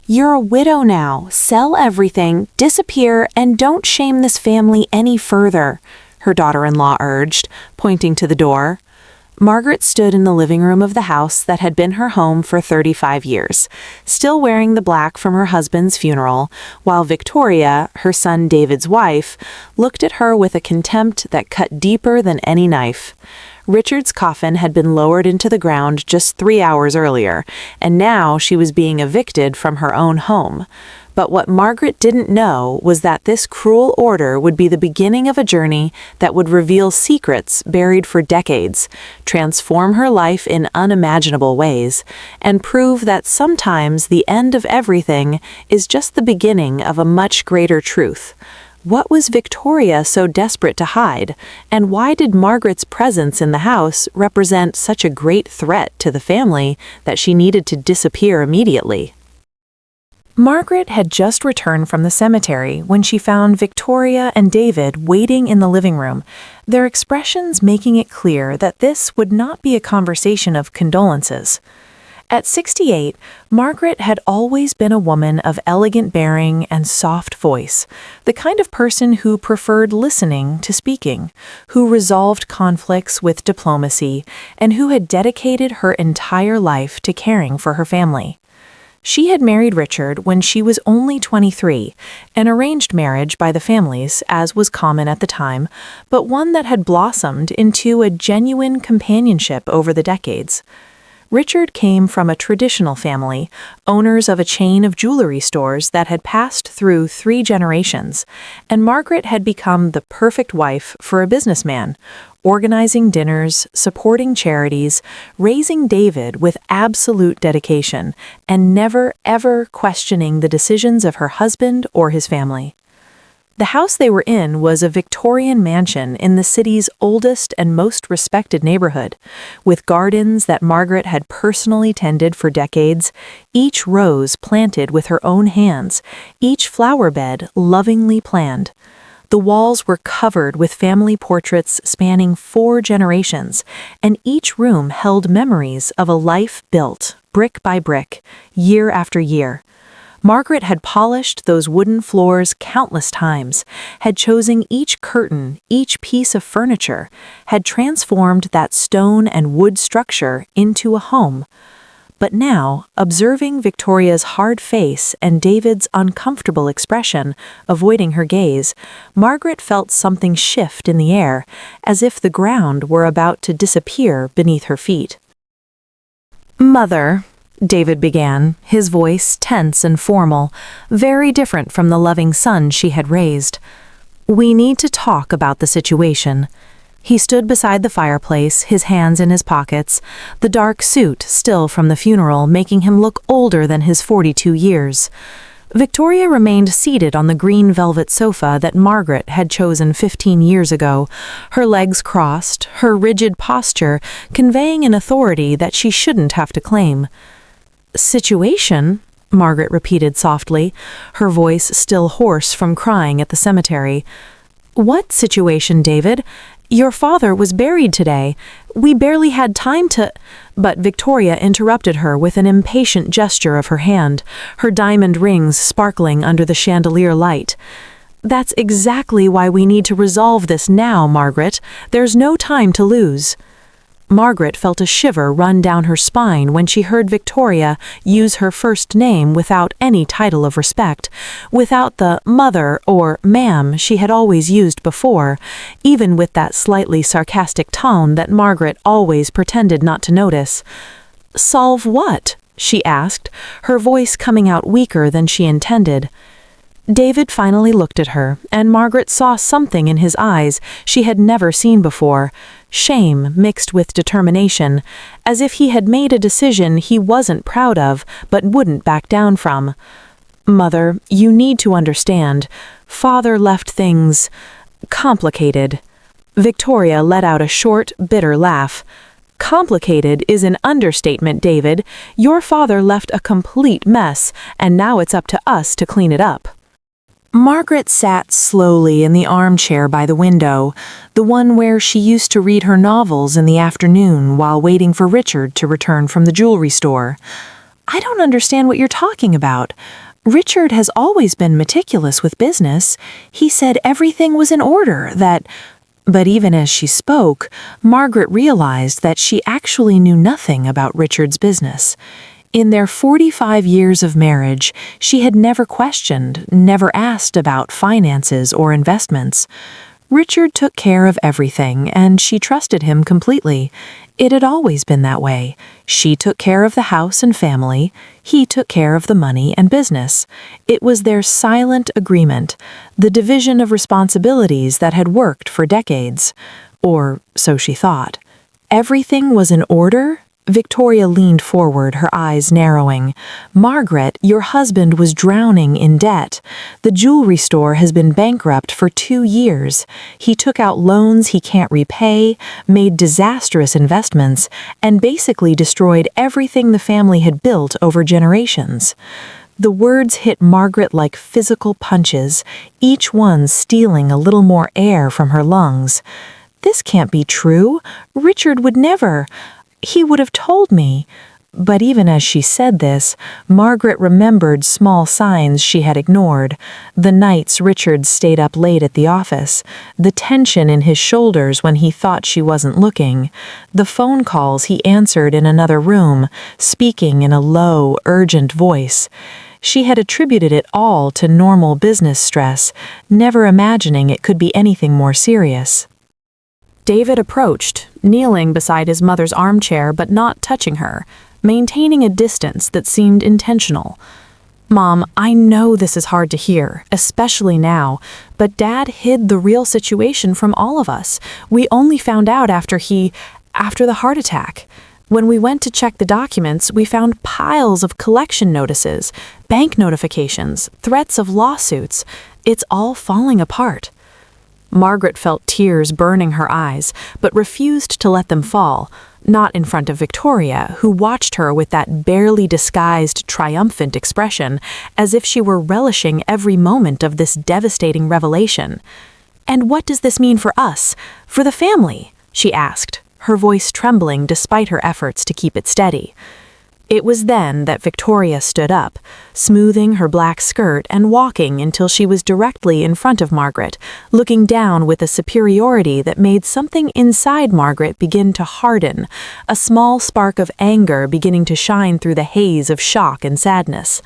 "You're a widow now. Sell everything, disappear, and don't shame this family any further," her daughter-in-law urged, pointing to the door. Margaret stood in the living room of the house that had been her home for 35 years, still wearing the black from her husband's funeral, while Victoria, her son David's wife, looked at her with a contempt that cut deeper than any knife. Richard's coffin had been lowered into the ground just 3 hours earlier, and now she was being evicted from her own home. But what Margaret didn't know was that this cruel order would be the beginning of a journey that would reveal secrets buried for decades, transform her life in unimaginable ways, and prove that sometimes the end of everything is just the beginning of a much greater truth. What was Victoria so desperate to hide, and why did Margaret's presence in the house represent such a great threat to the family that she needed to disappear immediately? Margaret had just returned from the cemetery when she found Victoria and David waiting in the living room, their expressions making it clear that this would not be a conversation of condolences. At 68, Margaret had always been a woman of elegant bearing and soft voice, the kind of person who preferred listening to speaking, who resolved conflicts with diplomacy, and who had dedicated her entire life to caring for her family. She had married Richard when she was only 23, an arranged marriage by the families, as was common at the time, but one that had blossomed into a genuine companionship over the decades. Richard came from a traditional family, owners of a chain of jewelry stores that had passed through 3 generations, and Margaret had become the perfect wife for a businessman, organizing dinners, supporting charities, raising David with absolute dedication, and never, ever questioning the decisions of her husband or his family. The house they were in was a Victorian mansion in the city's oldest and most respected neighborhood, with gardens that Margaret had personally tended for decades, each rose planted with her own hands, each flower bed lovingly planned. The walls were covered with family portraits spanning 4 generations, and each room held memories of a life built, brick by brick, year after year. Margaret had polished those wooden floors countless times, had chosen each curtain, each piece of furniture, had transformed that stone and wood structure into a home. But now, observing Victoria's hard face and David's uncomfortable expression, avoiding her gaze, Margaret felt something shift in the air, as if the ground were about to disappear beneath her feet. "Mother," David began, his voice tense and formal, very different from the loving son she had raised. "We need to talk about the situation." He stood beside the fireplace, his hands in his pockets, the dark suit still from the funeral making him look older than his 42 years. Victoria remained seated on the green velvet sofa that Margaret had chosen 15 years ago, her legs crossed, her rigid posture conveying an authority that she shouldn't have to claim. "Situation?" Margaret repeated softly, her voice still hoarse from crying at the cemetery. "What situation, David? Your father was buried today. We barely had time to—" But Victoria interrupted her with an impatient gesture of her hand, her diamond rings sparkling under the chandelier light. "That's exactly why we need to resolve this now, Margaret. There's no time to lose." Margaret felt a shiver run down her spine when she heard Victoria use her first name without any title of respect, without the mother or ma'am she had always used before, even with that slightly sarcastic tone that Margaret always pretended not to notice. "Solve what?" she asked, her voice coming out weaker than she intended. David finally looked at her, and Margaret saw something in his eyes she had never seen before, shame mixed with determination, as if he had made a decision he wasn't proud of but wouldn't back down from. "Mother, you need to understand. Father left things complicated." Victoria let out a short, bitter laugh. "Complicated is an understatement, David. Your father left a complete mess, and now it's up to us to clean it up." Margaret sat slowly in the armchair by the window, the one where she used to read her novels in the afternoon while waiting for Richard to return from the jewelry store. I don't understand what you're talking about. Richard has always been meticulous with business. He said everything was in order, that... But even as she spoke, Margaret realized that she actually knew nothing about Richard's business. In their 45 years of marriage, she had never questioned, never asked about finances or investments. Richard took care of everything, and she trusted him completely. It had always been that way. She took care of the house and family. He took care of the money and business. It was their silent agreement, the division of responsibilities that had worked for decades. Or so she thought. Everything was in order? Victoria leaned forward, her eyes narrowing. Margaret, your husband was drowning in debt. The jewelry store has been bankrupt for 2 years. He took out loans he can't repay, made disastrous investments, and basically destroyed everything the family had built over generations. The words hit Margaret like physical punches, each one stealing a little more air from her lungs. This can't be true. Richard would never... He would have told me. But even as she said this, Margaret remembered small signs she had ignored. The nights Richard stayed up late at the office, the tension in his shoulders when he thought she wasn't looking, the phone calls he answered in another room, speaking in a low, urgent voice. She had attributed it all to normal business stress, never imagining it could be anything more serious. David approached, kneeling beside his mother's armchair but not touching her, maintaining a distance that seemed intentional. Mom, I know this is hard to hear, especially now, but Dad hid the real situation from all of us. We only found out after the heart attack. When we went to check the documents, we found piles of collection notices, bank notifications, threats of lawsuits. It's all falling apart. Margaret felt tears burning her eyes, but refused to let them fall, not in front of Victoria, who watched her with that barely disguised triumphant expression, as if she were relishing every moment of this devastating revelation. "And what does this mean for us, for the family?" she asked, her voice trembling despite her efforts to keep it steady. It was then that Victoria stood up, smoothing her black skirt and walking until she was directly in front of Margaret, looking down with a superiority that made something inside Margaret begin to harden, a small spark of anger beginning to shine through the haze of shock and sadness.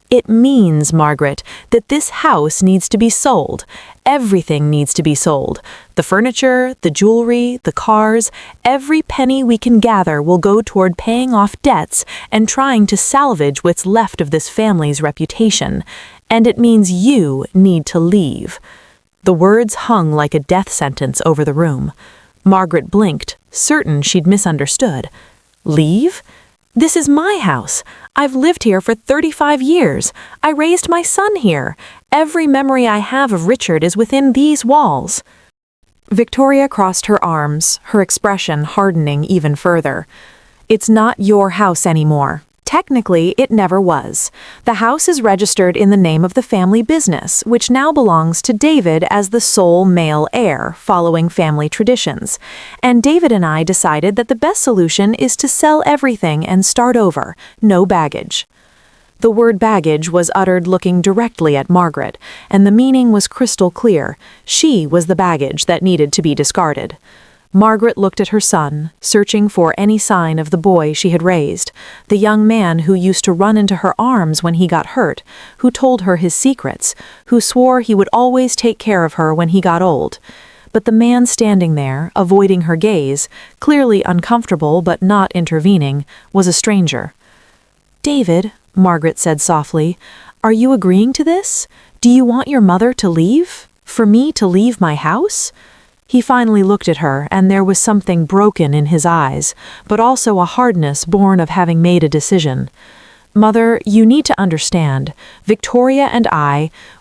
"It means, Margaret, that this house needs to be sold. Everything needs to be sold. The furniture, the jewelry, the cars, every penny we can gather will go toward paying off debts and trying to salvage what's left of this family's reputation. And it means you need to leave." The words hung like a death sentence over the room. Margaret blinked, certain she'd misunderstood. "Leave? This is my house. I've lived here for 35 years. I raised my son here. Every memory I have of Richard is within these walls." Victoria crossed her arms, her expression hardening even further. "It's not your house anymore. Technically, it never was. The house is registered in the name of the family business, which now belongs to David as the sole male heir, following family traditions. And David and I decided that the best solution is to sell everything and start over, no baggage." The word baggage was uttered looking directly at Margaret, and the meaning was crystal clear. She was the baggage that needed to be discarded. Margaret looked at her son, searching for any sign of the boy she had raised, the young man who used to run into her arms when he got hurt, who told her his secrets, who swore he would always take care of her when he got old. But the man standing there, avoiding her gaze, clearly uncomfortable but not intervening, was a stranger. "David," Margaret said softly, "are you agreeing to this? Do you want your mother to leave? For me to leave my house?" He finally looked at her, and there was something broken in his eyes, but also a hardness born of having made a decision. "Mother, you need to understand. Victoria and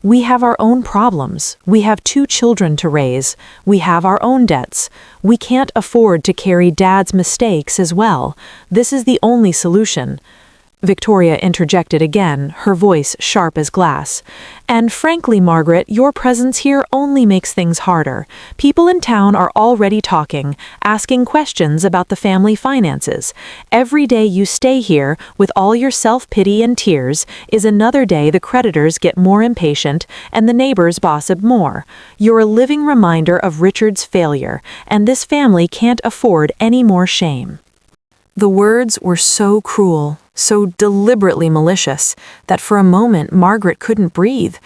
we have our own problems. We have 2 children to raise. We have our own debts. We can't afford to carry Dad's mistakes as well. This is the only solution." Victoria interjected again, her voice sharp as glass. "And frankly, Margaret, your presence here only makes things harder. People in town are already talking, asking questions about the family finances. Every day you stay here, with all your self-pity and tears, is another day the creditors get more impatient and the neighbors gossip more. You're a living reminder of Richard's failure, and this family can't afford any more shame." The words were so cruel, so deliberately malicious, that for a moment Margaret couldn't breathe.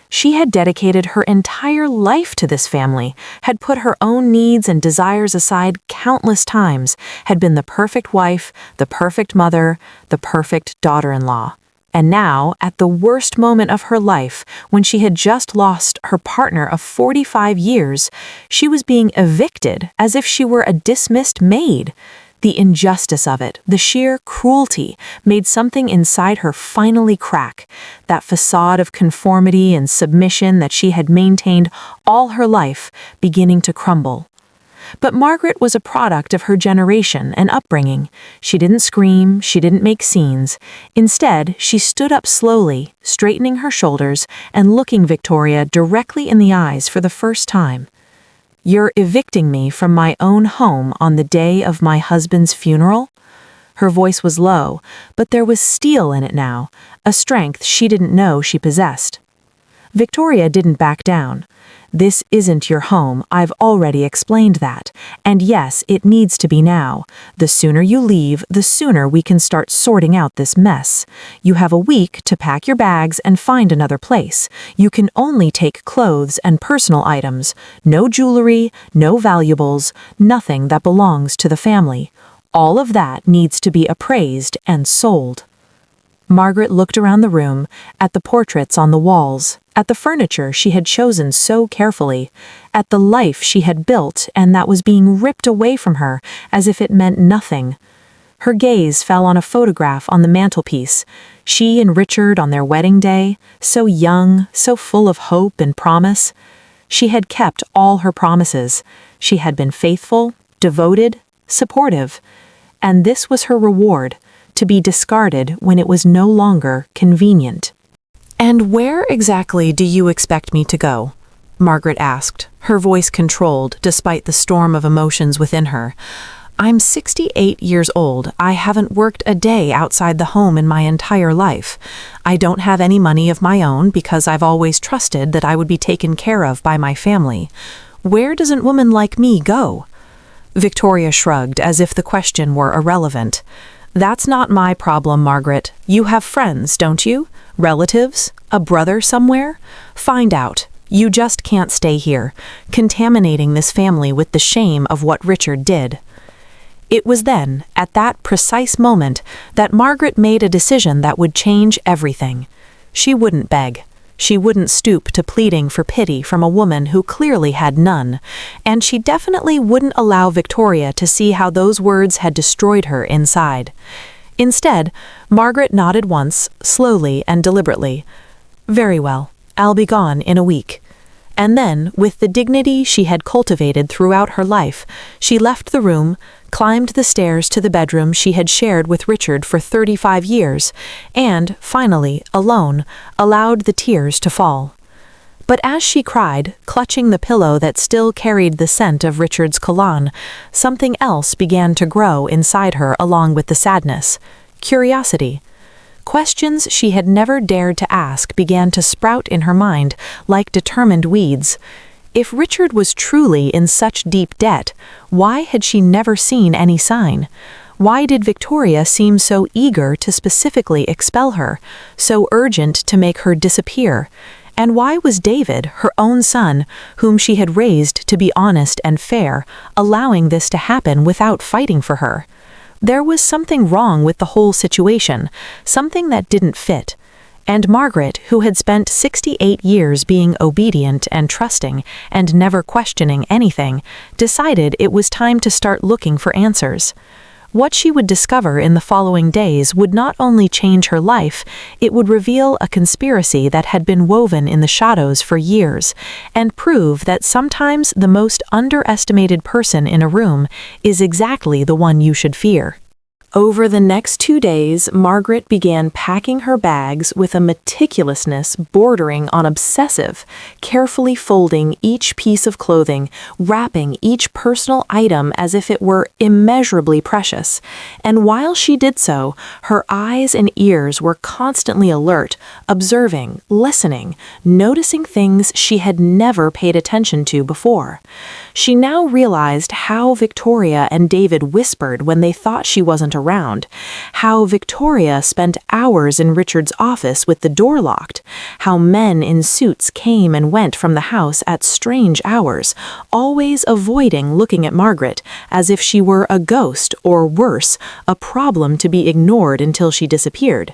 She had dedicated her entire life to this family, had put her own needs and desires aside countless times, had been the perfect wife, the perfect mother, the perfect daughter-in-law. And now, at the worst moment of her life, when she had just lost her partner of 45 years, she was being evicted as if she were a dismissed maid. The injustice of it, the sheer cruelty, made something inside her finally crack. That facade of conformity and submission that she had maintained all her life, beginning to crumble. But Margaret was a product of her generation and upbringing. She didn't scream, she didn't make scenes. Instead, she stood up slowly, straightening her shoulders and looking Victoria directly in the eyes for the first time. "You're evicting me from my own home on the day of my husband's funeral?" Her voice was low, but there was steel in it now, a strength she didn't know she possessed. Victoria didn't back down. "This isn't your home, I've already explained that. And yes, it needs to be now. The sooner you leave, the sooner we can start sorting out this mess. You have a week to pack your bags and find another place. You can only take clothes and personal items. No jewelry, no valuables, nothing that belongs to the family. All of that needs to be appraised and sold." Margaret looked around the room, at the portraits on the walls, at the furniture she had chosen so carefully, at the life she had built and that was being ripped away from her as if it meant nothing. Her gaze fell on a photograph on the mantelpiece, she and Richard on their wedding day, so young, so full of hope and promise. She had kept all her promises. She had been faithful, devoted, supportive. And this was her reward, to be discarded when it was no longer convenient. "And where exactly do you expect me to go?" Margaret asked, her voice controlled despite the storm of emotions within her. "I'm 68 years old. I haven't worked a day outside the home in my entire life. I don't have any money of my own because I've always trusted that I would be taken care of by my family. Where does a woman like me go?" Victoria shrugged as if the question were irrelevant. "That's not my problem, Margaret. You have friends, don't you? Relatives? A brother somewhere? Find out. You just can't stay here, contaminating this family with the shame of what Richard did." It was then, at that precise moment, that Margaret made a decision that would change everything. She wouldn't beg. She wouldn't stoop to pleading for pity from a woman who clearly had none, and she definitely wouldn't allow Victoria to see how those words had destroyed her inside. Instead, Margaret nodded once, slowly and deliberately. "Very well, I'll be gone in a week." And then, with the dignity she had cultivated throughout her life, she left the room, climbed the stairs to the bedroom she had shared with Richard for 35 years, and, finally, alone, allowed the tears to fall. But as she cried, clutching the pillow that still carried the scent of Richard's cologne, something else began to grow inside her along with the sadness: curiosity. Questions she had never dared to ask began to sprout in her mind like determined weeds. If Richard was truly in such deep debt, why had she never seen any sign? Why did Victoria seem so eager to specifically expel her, so urgent to make her disappear? And why was David, her own son, whom she had raised to be honest and fair, allowing this to happen without fighting for her? There was something wrong with the whole situation, something that didn't fit. And Margaret, who had spent 68 years being obedient and trusting and never questioning anything, decided it was time to start looking for answers. What she would discover in the following days would not only change her life, it would reveal a conspiracy that had been woven in the shadows for years, and prove that sometimes the most underestimated person in a room is exactly the one you should fear. Over the next 2 days, Margaret began packing her bags with a meticulousness bordering on obsessive, carefully folding each piece of clothing, wrapping each personal item as if it were immeasurably precious. And while she did so, her eyes and ears were constantly alert, observing, listening, noticing things she had never paid attention to before. She now realized how Victoria and David whispered when they thought she wasn't around, how Victoria spent hours in Richard's office with the door locked, how men in suits came and went from the house at strange hours, always avoiding looking at Margaret as if she were a ghost or worse, a problem to be ignored until she disappeared.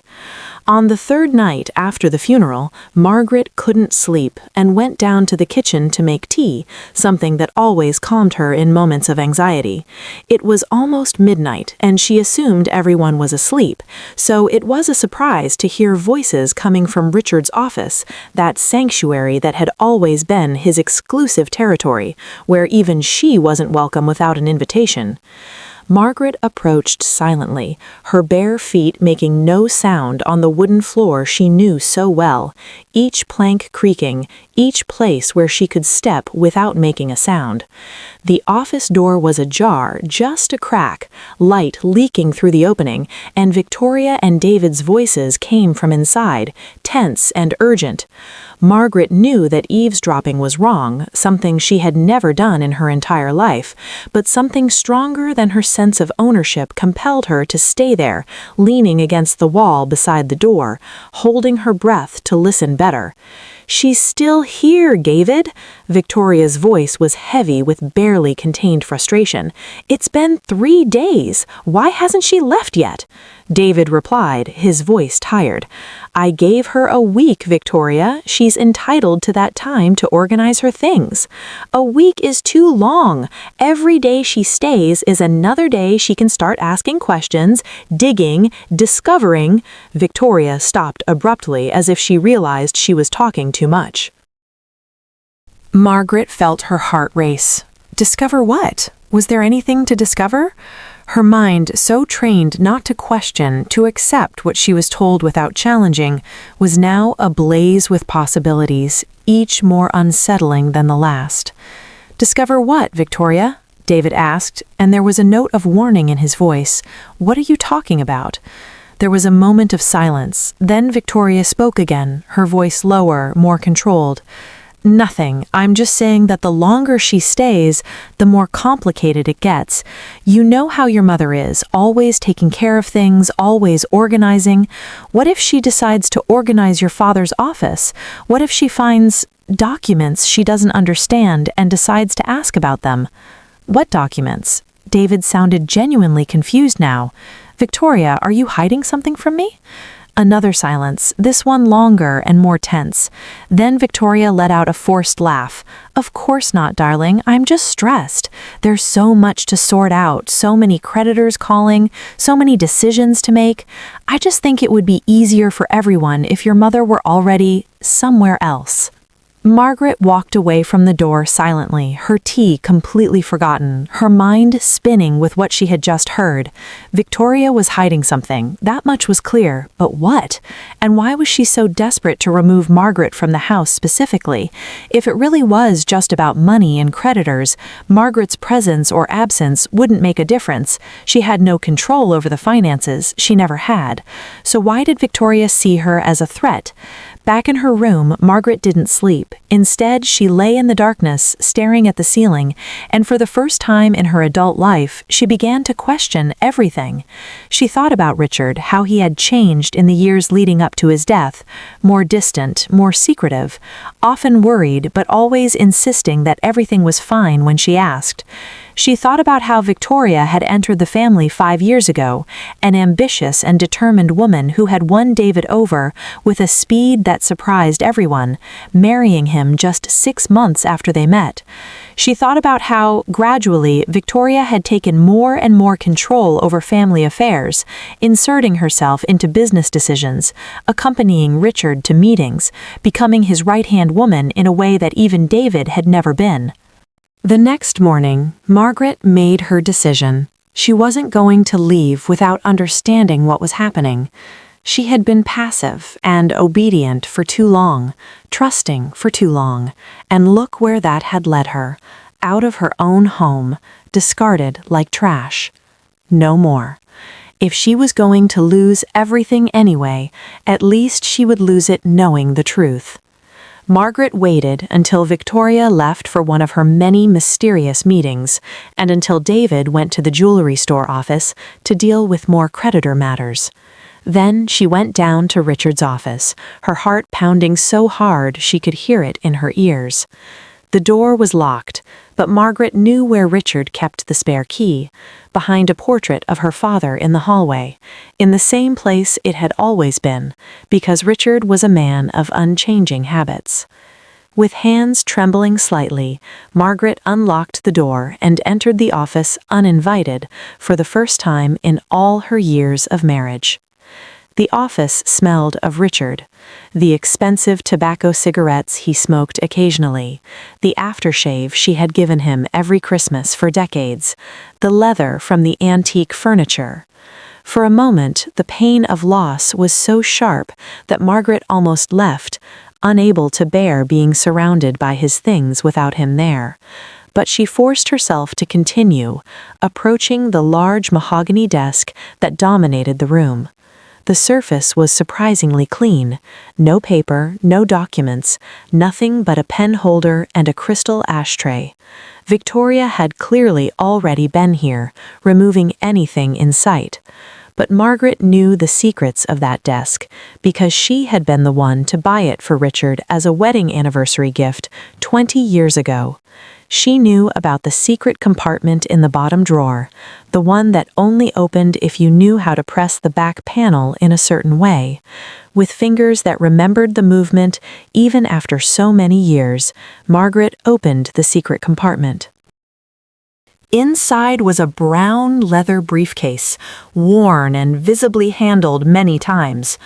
On the third night after the funeral, Margaret couldn't sleep and went down to the kitchen to make tea, something that always calmed her in moments of anxiety. It was almost midnight, and she assumed everyone was asleep, so it was a surprise to hear voices coming from Richard's office, that sanctuary that had always been his exclusive territory, where even she wasn't welcome without an invitation. Margaret approached silently, her bare feet making no sound on the wooden floor she knew so well, each plank creaking, each place where she could step without making a sound. The office door was ajar, just a crack, light leaking through the opening, and Victoria and David's voices came from inside, tense and urgent. Margaret knew that eavesdropping was wrong, something she had never done in her entire life, but something stronger than her sense of ownership compelled her to stay there, leaning against the wall beside the door, holding her breath to listen better. "She's still here, David." Victoria's voice was heavy with barely contained frustration. "It's been 3 days. Why hasn't she left yet?" David replied, his voice tired. "I gave her a week, Victoria. She's entitled to that time to organize her things. A week is too long. Every day she stays is another day she can start asking questions, digging, discovering." Victoria stopped abruptly as if she realized she was talking too much. Margaret felt her heart race. Discover what? Was there anything to discover? Her mind, so trained not to question, to accept what she was told without challenging, was now ablaze with possibilities, each more unsettling than the last. "Discover what, Victoria?" David asked, and there was a note of warning in his voice. "What are you talking about?" There was a moment of silence. Then Victoria spoke again, her voice lower, more controlled. "Nothing. I'm just saying that the longer she stays, the more complicated it gets. You know how your mother is, always taking care of things, always organizing. What if she decides to organize your father's office? What if she finds documents she doesn't understand and decides to ask about them?" "What documents?" David sounded genuinely confused now. "Victoria, are you hiding something from me?" Another silence, this one longer and more tense. Then Victoria let out a forced laugh. "Of course not, darling. I'm just stressed. There's so much to sort out, so many creditors calling, so many decisions to make. I just think it would be easier for everyone if your mother were already somewhere else." Margaret walked away from the door silently, her tea completely forgotten, her mind spinning with what she had just heard. Victoria was hiding something, that much was clear, but what? And why was she so desperate to remove Margaret from the house specifically? If it really was just about money and creditors, Margaret's presence or absence wouldn't make a difference. She had no control over the finances, she never had. So why did Victoria see her as a threat? Back in her room, Margaret didn't sleep. Instead, she lay in the darkness, staring at the ceiling, and for the first time in her adult life, she began to question everything. She thought about Richard, how he had changed in the years leading up to his death, more distant, more secretive, often worried, but always insisting that everything was fine when she asked. She thought about how Victoria had entered the family 5 years ago, an ambitious and determined woman who had won David over with a speed that surprised everyone, marrying him just 6 months after they met. She thought about how, gradually, Victoria had taken more and more control over family affairs, inserting herself into business decisions, accompanying Richard to meetings, becoming his right-hand woman in a way that even David had never been. The next morning, Margaret made her decision. She wasn't going to leave without understanding what was happening. She had been passive and obedient for too long, trusting for too long, and look where that had led her, out of her own home, discarded like trash. No more. If she was going to lose everything anyway, at least she would lose it knowing the truth. Margaret waited until Victoria left for one of her many mysterious meetings, and until David went to the jewelry store office to deal with more creditor matters. Then she went down to Richard's office, her heart pounding so hard she could hear it in her ears. The door was locked, but Margaret knew where Richard kept the spare key, behind a portrait of her father in the hallway, in the same place it had always been, because Richard was a man of unchanging habits. With hands trembling slightly, Margaret unlocked the door and entered the office uninvited for the first time in all her years of marriage. The office smelled of Richard, the expensive tobacco cigarettes he smoked occasionally, the aftershave she had given him every Christmas for decades, the leather from the antique furniture. For a moment, the pain of loss was so sharp that Margaret almost left, unable to bear being surrounded by his things without him there. But she forced herself to continue, approaching the large mahogany desk that dominated the room. The surface was surprisingly clean. No paper, no documents, nothing but a pen holder and a crystal ashtray. Victoria had clearly already been here, removing anything in sight. But Margaret knew the secrets of that desk, because she had been the one to buy it for Richard as a wedding anniversary gift 20 years ago. She knew about the secret compartment in the bottom drawer, the one that only opened if you knew how to press the back panel in a certain way. With fingers that remembered the movement, even after so many years, Margaret opened the secret compartment. Inside was a brown leather briefcase, worn and visibly handled many times.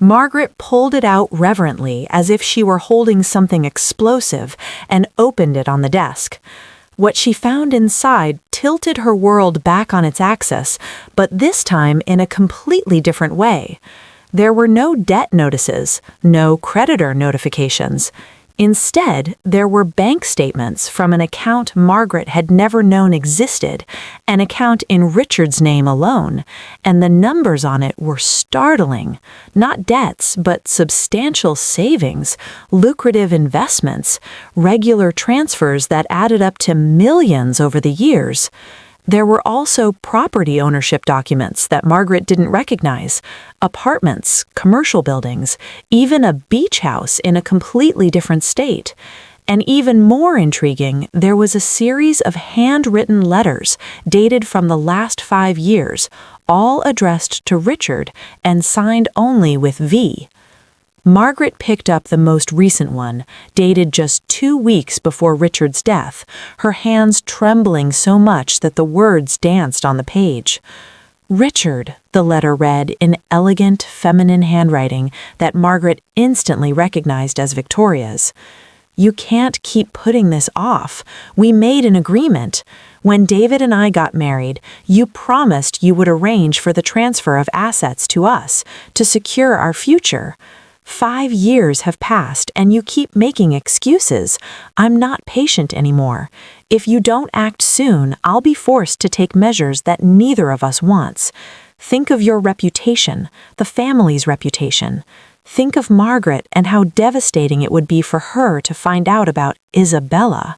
Margaret pulled it out reverently, as if she were holding something explosive, and opened it on the desk. What she found inside tilted her world back on its axis, but this time in a completely different way. There were no debt notices, no creditor notifications. Instead, there were bank statements from an account Margaret had never known existed, an account in Richard's name alone, and the numbers on it were startling. Not debts, but substantial savings, lucrative investments, regular transfers that added up to millions over the years. There were also property ownership documents that Margaret didn't recognize, apartments, commercial buildings, even a beach house in a completely different state. And even more intriguing, there was a series of handwritten letters dated from the last 5 years, all addressed to Richard and signed only with V. Margaret picked up the most recent one, dated just 2 weeks before Richard's death, her hands trembling so much that the words danced on the page. Richard, the letter read in elegant, feminine handwriting that Margaret instantly recognized as Victoria's. "You can't keep putting this off. We made an agreement. When David and I got married, you promised you would arrange for the transfer of assets to us to secure our future. 5 years have passed and you keep making excuses. I'm not patient anymore. If you don't act soon, I'll be forced to take measures that neither of us wants. Think of your reputation, the family's reputation. Think of Margaret and how devastating it would be for her to find out about Isabella."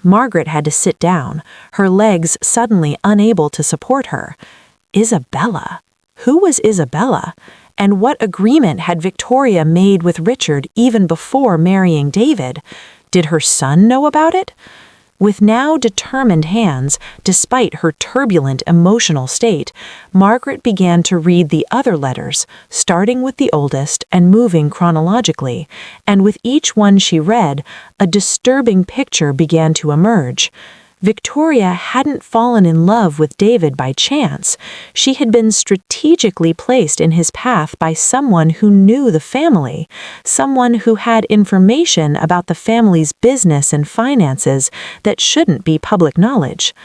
Margaret had to sit down, her legs suddenly unable to support her. Isabella? Who was Isabella? And what agreement had Victoria made with Richard even before marrying David? Did her son know about it? With now determined hands, despite her turbulent emotional state, Margaret began to read the other letters, starting with the oldest and moving chronologically, and with each one she read, a disturbing picture began to emerge. Victoria hadn't fallen in love with David by chance. She had been strategically placed in his path by someone who knew the family, someone who had information about the family's business and finances that shouldn't be public knowledge.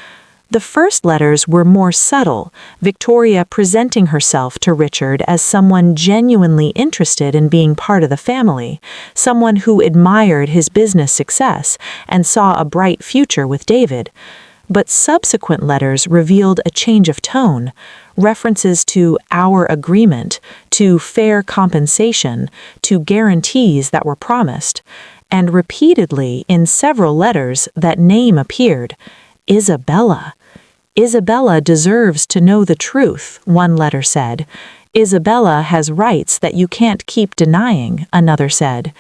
The first letters were more subtle, Victoria presenting herself to Richard as someone genuinely interested in being part of the family, someone who admired his business success and saw a bright future with David. But subsequent letters revealed a change of tone, references to our agreement, to fair compensation, to guarantees that were promised. And repeatedly in several letters that name appeared, Isabella. Isabella deserves to know the truth, one letter said. Isabella has rights that you can't keep denying, another said.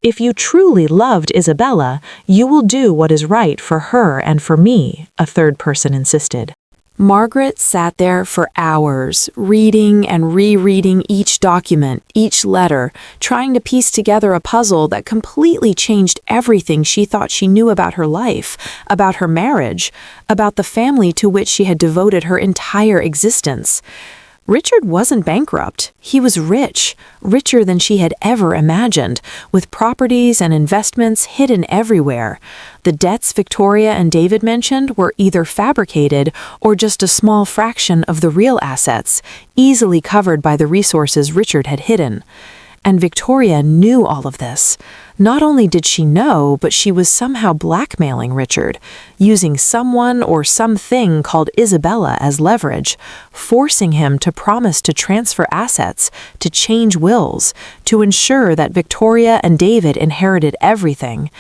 If you truly loved Isabella, you will do what is right for her and for me, a third person insisted. Margaret sat there for hours, reading and rereading each document, each letter, trying to piece together a puzzle that completely changed everything she thought she knew about her life, about her marriage, about the family to which she had devoted her entire existence. Richard wasn't bankrupt. He was rich, richer than she had ever imagined, with properties and investments hidden everywhere. The debts Victoria and David mentioned were either fabricated or just a small fraction of the real assets, easily covered by the resources Richard had hidden. And Victoria knew all of this. Not only did she know, but she was somehow blackmailing Richard, using someone or something called Isabella as leverage, forcing him to promise to transfer assets, to change wills, to ensure that Victoria and David inherited everything.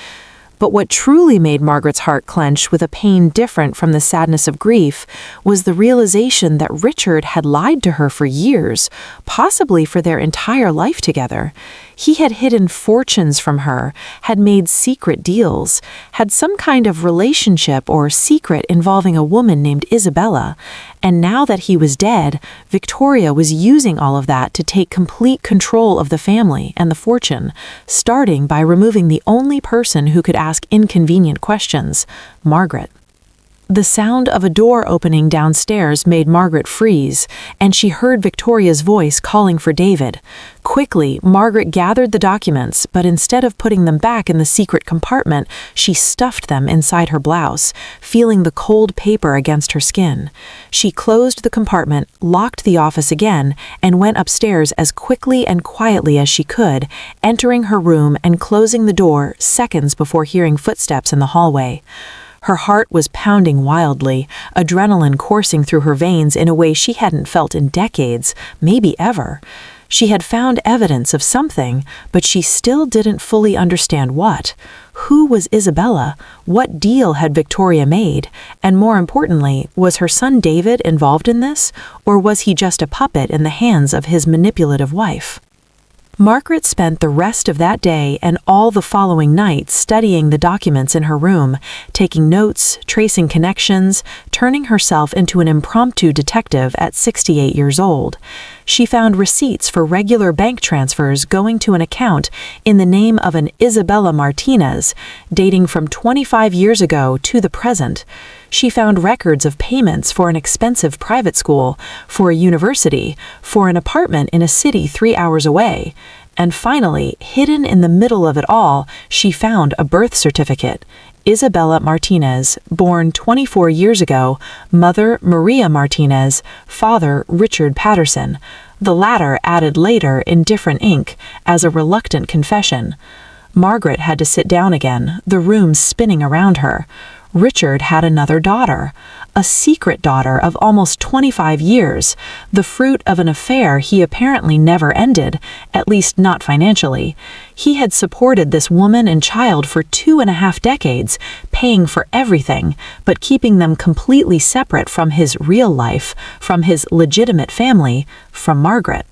But what truly made Margaret's heart clench with a pain different from the sadness of grief was the realization that Richard had lied to her for years, possibly for their entire life together. He had hidden fortunes from her, had made secret deals, had some kind of relationship or secret involving a woman named Isabella, and now that he was dead, Victoria was using all of that to take complete control of the family and the fortune, starting by removing the only person who could ask inconvenient questions, Margaret. The sound of a door opening downstairs made Margaret freeze, and she heard Victoria's voice calling for David. Quickly, Margaret gathered the documents, but instead of putting them back in the secret compartment, she stuffed them inside her blouse, feeling the cold paper against her skin. She closed the compartment, locked the office again, and went upstairs as quickly and quietly as she could, entering her room and closing the door seconds before hearing footsteps in the hallway. Her heart was pounding wildly, adrenaline coursing through her veins in a way she hadn't felt in decades, maybe ever. She had found evidence of something, but she still didn't fully understand what. Who was Isabella? What deal had Victoria made? And more importantly, was her son David involved in this, or was he just a puppet in the hands of his manipulative wife? Margaret spent the rest of that day and all the following night studying the documents in her room, taking notes, tracing connections, turning herself into an impromptu detective at 68 years old. She found receipts for regular bank transfers going to an account in the name of an Isabella Martinez, dating from 25 years ago to the present. She found records of payments for an expensive private school, for a university, for an apartment in a city 3 hours away. And finally, hidden in the middle of it all, she found a birth certificate. Isabella Martinez, born 24 years ago, mother Maria Martinez, father Richard Patterson, the latter added later in different ink as a reluctant confession. Margaret had to sit down again, the room spinning around her. Richard had another daughter, a secret daughter of almost 25 years, the fruit of an affair he apparently never ended, at least not financially. He had supported this woman and child for 2.5 decades, paying for everything, but keeping them completely separate from his real life, from his legitimate family, from Margaret.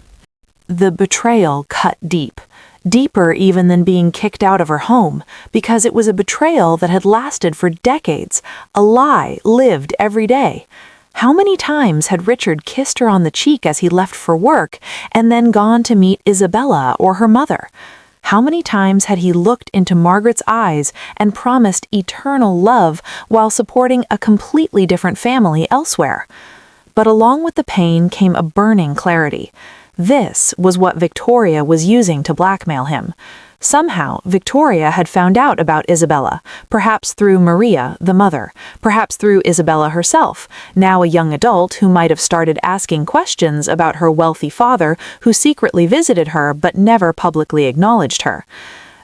The betrayal cut deep. Deeper even than being kicked out of her home, because it was a betrayal that had lasted for decades, a lie lived every day. How many times had Richard kissed her on the cheek as he left for work and then gone to meet Isabella or her mother? How many times had he looked into Margaret's eyes and promised eternal love while supporting a completely different family elsewhere? But along with the pain came a burning clarity. This was what Victoria was using to blackmail him. Somehow, Victoria had found out about Isabella, perhaps through Maria, the mother, perhaps through Isabella herself, now a young adult who might have started asking questions about her wealthy father who secretly visited her but never publicly acknowledged her.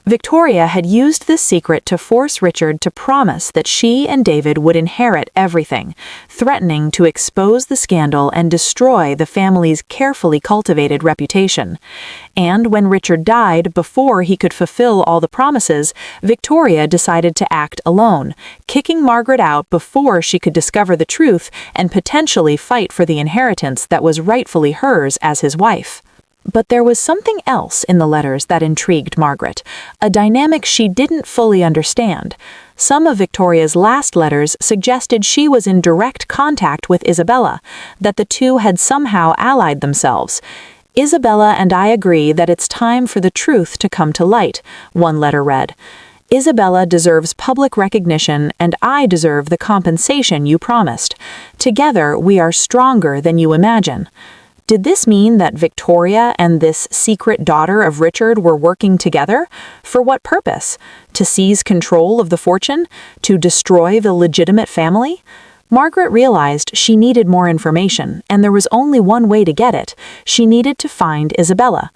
Victoria had used this secret to force Richard to promise that she and David would inherit everything, threatening to expose the scandal and destroy the family's carefully cultivated reputation. And when Richard died before he could fulfill all the promises, Victoria decided to act alone, kicking Margaret out before she could discover the truth and potentially fight for the inheritance that was rightfully hers as his wife. But there was something else in the letters that intrigued Margaret, a dynamic she didn't fully understand. Some of Victoria's last letters suggested she was in direct contact with Isabella, that the two had somehow allied themselves. "Isabella and I agree that it's time for the truth to come to light," one letter read. "Isabella deserves public recognition and I deserve the compensation you promised. Together we are stronger than you imagine." Did this mean that Victoria and this secret daughter of Richard were working together? For what purpose? To seize control of the fortune? To destroy the legitimate family? Margaret realized she needed more information, and there was only one way to get it. She needed to find Isabella.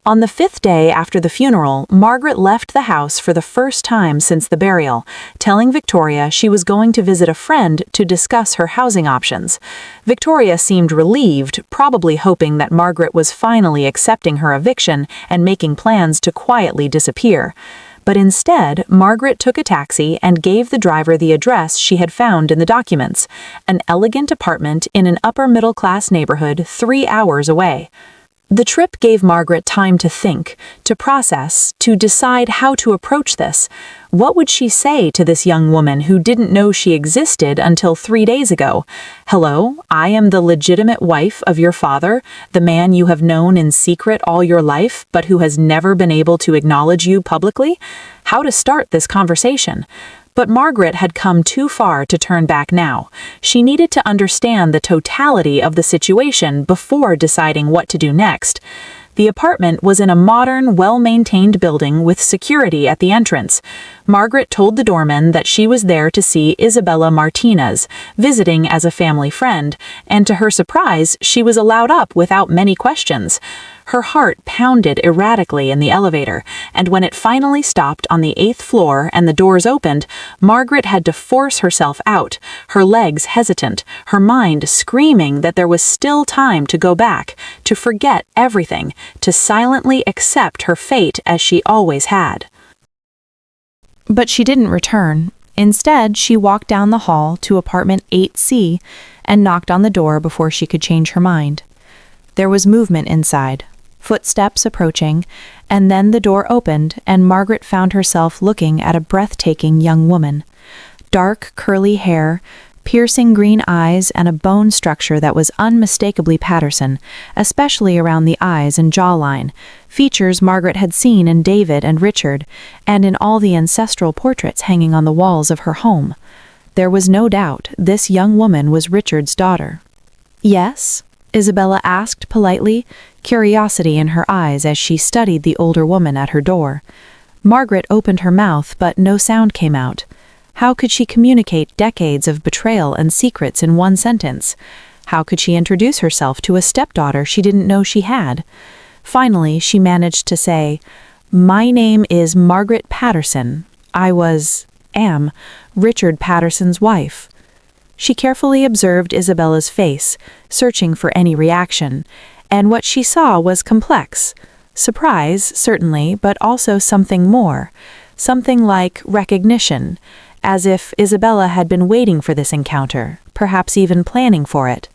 On the 5th day after the funeral, Margaret left the house for the first time since the burial, telling Victoria she was going to visit a friend to discuss her housing options. Victoria seemed relieved, probably hoping that Margaret was finally accepting her eviction and making plans to quietly disappear. But instead, Margaret took a taxi and gave the driver the address she had found in the documents, an elegant apartment in an upper-middle-class neighborhood 3 hours away. The trip gave Margaret time to think, to process, to decide how to approach this. What would she say to this young woman who didn't know she existed until 3 days ago? "Hello, I am the legitimate wife of your father, the man you have known in secret all your life, but who has never been able to acknowledge you publicly?" How to start this conversation? But Margaret had come too far to turn back now. She needed to understand the totality of the situation before deciding what to do next. The apartment was in a modern, well-maintained building with security at the entrance. Margaret told the doorman that she was there to see Isabella Martinez, visiting as a family friend, and to her surprise, she was allowed up without many questions. Her heart pounded erratically in the elevator, and when it finally stopped on the 8th floor and the doors opened, Margaret had to force herself out, her legs hesitant, her mind screaming that there was still time to go back, to forget everything, to silently accept her fate as she always had. But she didn't return. Instead, she walked down the hall to apartment 8C and knocked on the door before she could change her mind. There was movement inside, footsteps approaching, and then the door opened and Margaret found herself looking at a breathtaking young woman. Dark, curly hair, piercing green eyes, and a bone structure that was unmistakably Patterson, especially around the eyes and jawline, features Margaret had seen in David and Richard, and in all the ancestral portraits hanging on the walls of her home. There was no doubt this young woman was Richard's daughter. "Yes?" Isabella asked politely, curiosity in her eyes as she studied the older woman at her door. Margaret opened her mouth, but no sound came out. How could she communicate decades of betrayal and secrets in one sentence? How could she introduce herself to a stepdaughter she didn't know she had? Finally, she managed to say, "My name is Margaret Patterson. I am, Richard Patterson's wife." She carefully observed Isabella's face, searching for any reaction, and what she saw was complex. Surprise, certainly, but also something more. Something like recognition, as if Isabella had been waiting for this encounter, perhaps even planning for it.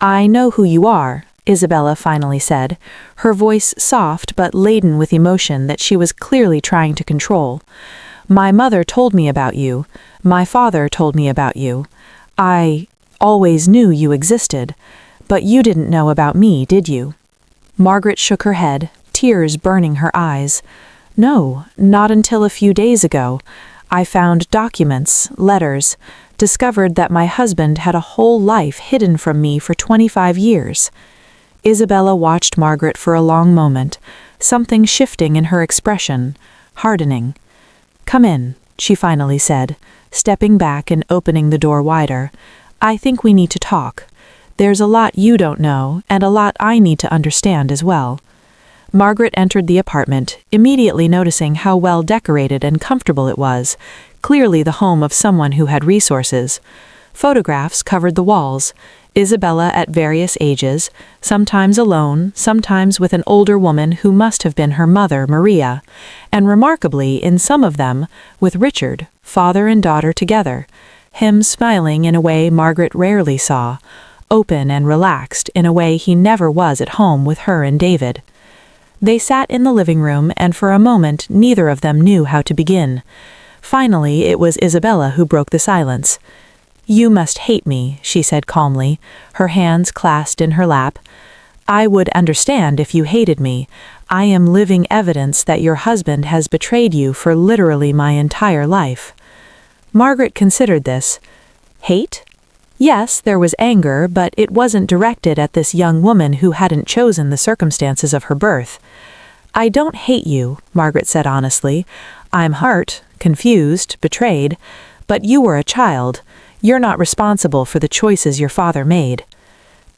"I know who you are," Isabella finally said, her voice soft but laden with emotion that she was clearly trying to control. "My mother told me about you. My father told me about you. I always knew you existed, but you didn't know about me, did you?" Margaret shook her head, tears burning her eyes. "No, not until a few days ago. I found documents, letters, discovered that my husband had a whole life hidden from me for 25 years. Isabella watched Margaret for a long moment, something shifting in her expression, hardening. "Come in," she finally said, stepping back and opening the door wider. "I think we need to talk. There's a lot you don't know, and a lot I need to understand as well." Margaret entered the apartment, immediately noticing how well decorated and comfortable it was, clearly the home of someone who had resources. Photographs covered the walls, Isabella at various ages, sometimes alone, sometimes with an older woman who must have been her mother, Maria, and remarkably, in some of them, with Richard, father and daughter together, him smiling in a way Margaret rarely saw, open and relaxed in a way he never was at home with her and David. They sat in the living room, and for a moment neither of them knew how to begin. Finally, it was Isabella who broke the silence. "You must hate me," she said calmly, her hands clasped in her lap. "I would understand if you hated me. I am living evidence that your husband has betrayed you for literally my entire life." Margaret considered this. Hate? Yes, there was anger, but it wasn't directed at this young woman who hadn't chosen the circumstances of her birth. "I don't hate you," Margaret said honestly. "I'm hurt, confused, betrayed, but you were a child. You're not responsible for the choices your father made."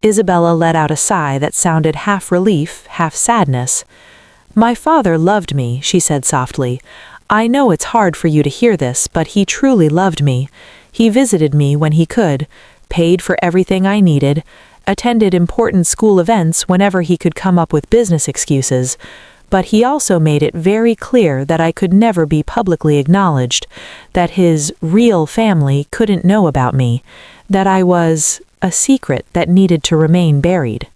Isabella let out a sigh that sounded half relief, half sadness. "My father loved me," she said softly. "I know it's hard for you to hear this, but he truly loved me. He visited me when he could, paid for everything I needed, attended important school events whenever he could come up with business excuses. But he also made it very clear that I could never be publicly acknowledged, that his real family couldn't know about me, that I was a secret that needed to remain buried."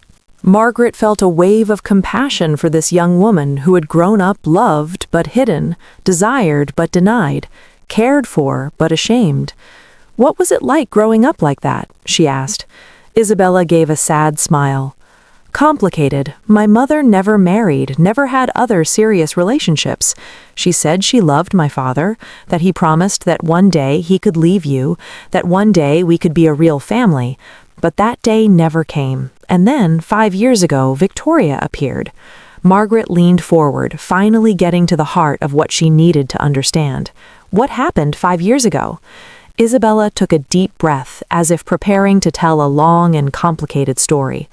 Margaret felt a wave of compassion for this young woman who had grown up loved but hidden, desired but denied, cared for but ashamed. "What was it like growing up like that?" she asked. Isabella gave a sad smile. "Complicated. My mother never married, never had other serious relationships. She said she loved my father, that he promised that one day he could leave you, that one day we could be a real family. But that day never came. And then, 5 years ago, Victoria appeared." Margaret leaned forward, finally getting to the heart of what she needed to understand. "What happened 5 years ago?" Isabella took a deep breath, as if preparing to tell a long and complicated story.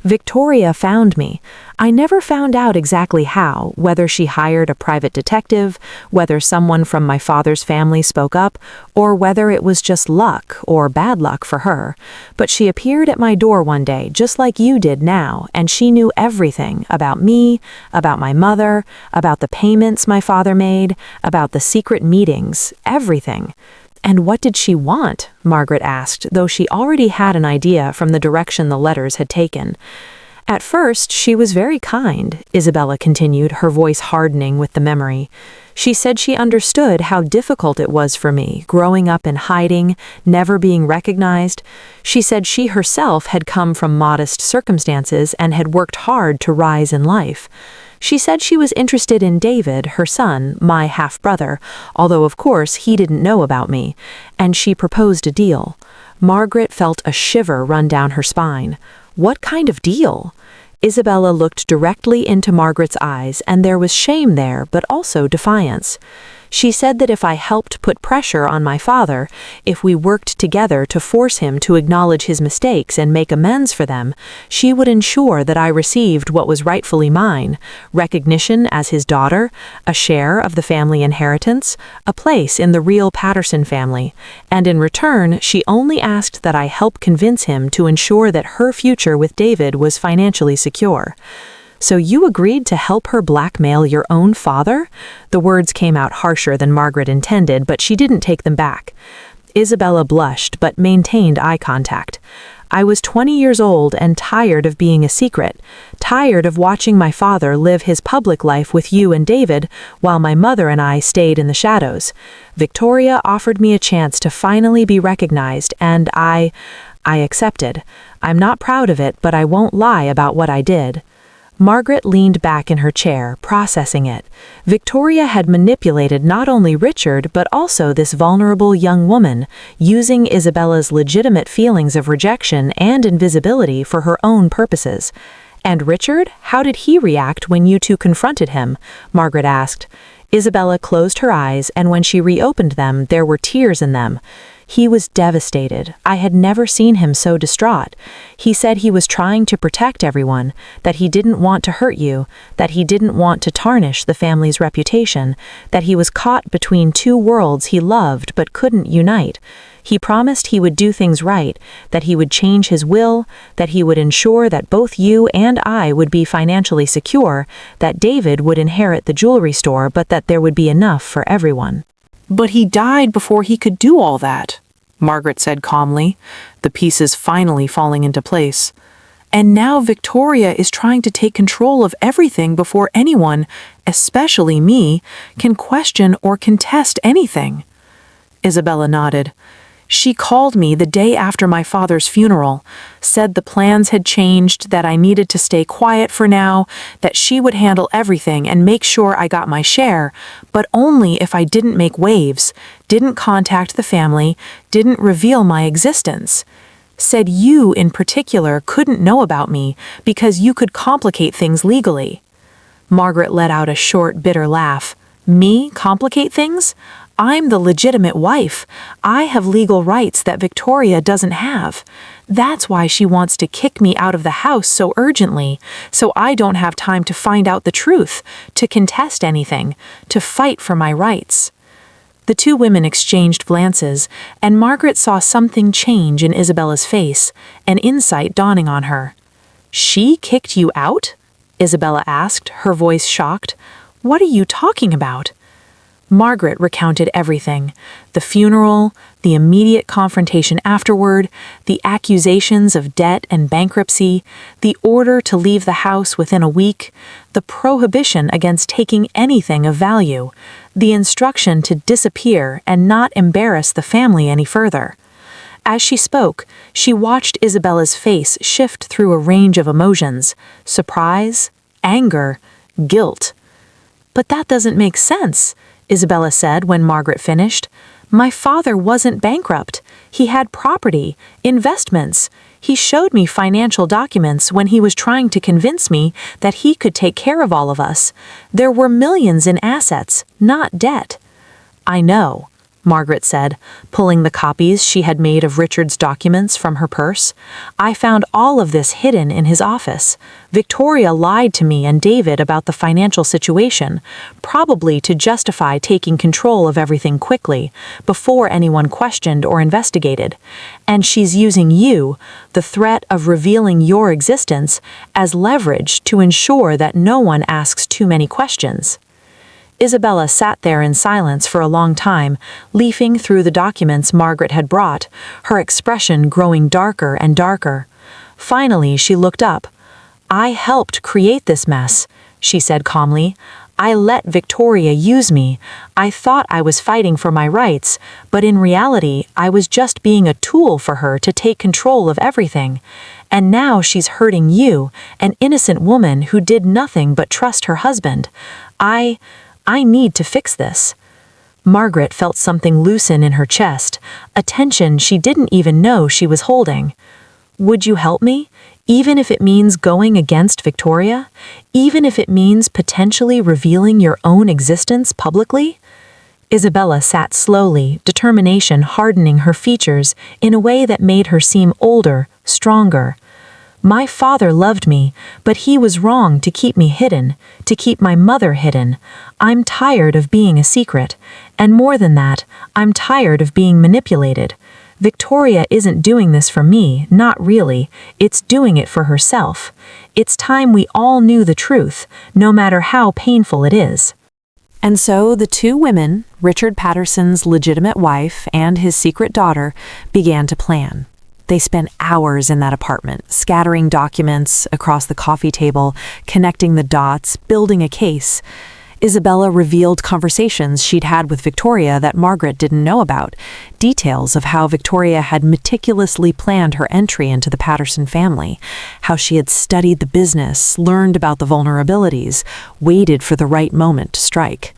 "Victoria found me. I never found out exactly how, whether she hired a private detective, whether someone from my father's family spoke up, or whether it was just luck or bad luck for her. But she appeared at my door one day, just like you did now, and she knew everything about me, about my mother, about the payments my father made, about the secret meetings, everything." "And what did she want?" Margaret asked, though she already had an idea from the direction the letters had taken. "At first, she was very kind," Isabella continued, her voice hardening with the memory. "She said she understood how difficult it was for me, growing up in hiding, never being recognized. She said she herself had come from modest circumstances and had worked hard to rise in life. She said she was interested in David, her son, my half-brother, although of course he didn't know about me, and she proposed a deal." Margaret felt a shiver run down her spine. "What kind of deal?" Isabella looked directly into Margaret's eyes, and there was shame there, but also defiance. She said that if I helped put pressure on my father, if we worked together to force him to acknowledge his mistakes and make amends for them, she would ensure that I received what was rightfully mine: recognition as his daughter, a share of the family inheritance, a place in the real Patterson family, and in return she only asked that I help convince him to ensure that her future with David was financially secure. "So you agreed to help her blackmail your own father?" The words came out harsher than Margaret intended, but she didn't take them back. Isabella blushed, but maintained eye contact. "I was 20 years old and tired of being a secret, tired of watching my father live his public life with you and David, while my mother and I stayed in the shadows. Victoria offered me a chance to finally be recognized, and I accepted. I'm not proud of it, but I won't lie about what I did." Margaret leaned back in her chair, processing it. Victoria had manipulated not only Richard, but also this vulnerable young woman, using Isabella's legitimate feelings of rejection and invisibility for her own purposes. "And Richard, how did he react when you two confronted him?" Margaret asked. Isabella closed her eyes, and when she reopened them, there were tears in them. "He was devastated. I had never seen him so distraught. He said he was trying to protect everyone, that he didn't want to hurt you, that he didn't want to tarnish the family's reputation, that he was caught between two worlds he loved but couldn't unite. He promised he would do things right, that he would change his will, that he would ensure that both you and I would be financially secure, that David would inherit the jewelry store, but that there would be enough for everyone." "But he died before he could do all that," Margaret said calmly, the pieces finally falling into place. "And now Victoria is trying to take control of everything before anyone, especially me, can question or contest anything." Isabella nodded. "She called me the day after my father's funeral, said the plans had changed, that I needed to stay quiet for now, that she would handle everything and make sure I got my share, but only if I didn't make waves, didn't contact the family, didn't reveal my existence. Said you, in particular, couldn't know about me because you could complicate things legally." Margaret let out a short, bitter laugh. "Me complicate things? I'm the legitimate wife. I have legal rights that Victoria doesn't have. That's why she wants to kick me out of the house so urgently, so I don't have time to find out the truth, to contest anything, to fight for my rights." The two women exchanged glances, and Margaret saw something change in Isabella's face, an insight dawning on her. "She kicked you out?" Isabella asked, her voice shocked. "What are you talking about?" Margaret recounted everything: the funeral, the immediate confrontation afterward, the accusations of debt and bankruptcy, the order to leave the house within a week, the prohibition against taking anything of value, the instruction to disappear and not embarrass the family any further. As she spoke, she watched Isabella's face shift through a range of emotions: surprise, anger, guilt. "But that doesn't make sense," Isabella said when Margaret finished. "My father wasn't bankrupt. He had property, investments. He showed me financial documents when he was trying to convince me that he could take care of all of us. There were millions in assets, not debt." "I know," Margaret said, pulling the copies she had made of Richard's documents from her purse. "I found all of this hidden in his office. Victoria lied to me and David about the financial situation, probably to justify taking control of everything quickly, before anyone questioned or investigated. And she's using you, the threat of revealing your existence, as leverage to ensure that no one asks too many questions." Isabella sat there in silence for a long time, leafing through the documents Margaret had brought, her expression growing darker and darker. Finally, she looked up. "I helped create this mess," she said calmly. "I let Victoria use me. I thought I was fighting for my rights, but in reality, I was just being a tool for her to take control of everything. And now she's hurting you, an innocent woman who did nothing but trust her husband. I need to fix this." Margaret felt something loosen in her chest, a tension she didn't even know she was holding. "Would you help me? Even if it means going against Victoria? Even if it means potentially revealing your own existence publicly?" Isabella sat slowly, determination hardening her features in a way that made her seem older, stronger. "My father loved me, but he was wrong to keep me hidden, to keep my mother hidden. I'm tired of being a secret. And more than that, I'm tired of being manipulated. Victoria isn't doing this for me, not really. It's doing it for herself. It's time we all knew the truth, no matter how painful it is." And so the two women, Richard Patterson's legitimate wife and his secret daughter, began to plan. They spent hours in that apartment, scattering documents across the coffee table, connecting the dots, building a case. Isabella revealed conversations she'd had with Victoria that Margaret didn't know about, details of how Victoria had meticulously planned her entry into the Patterson family, how she had studied the business, learned about the vulnerabilities, waited for the right moment to strike.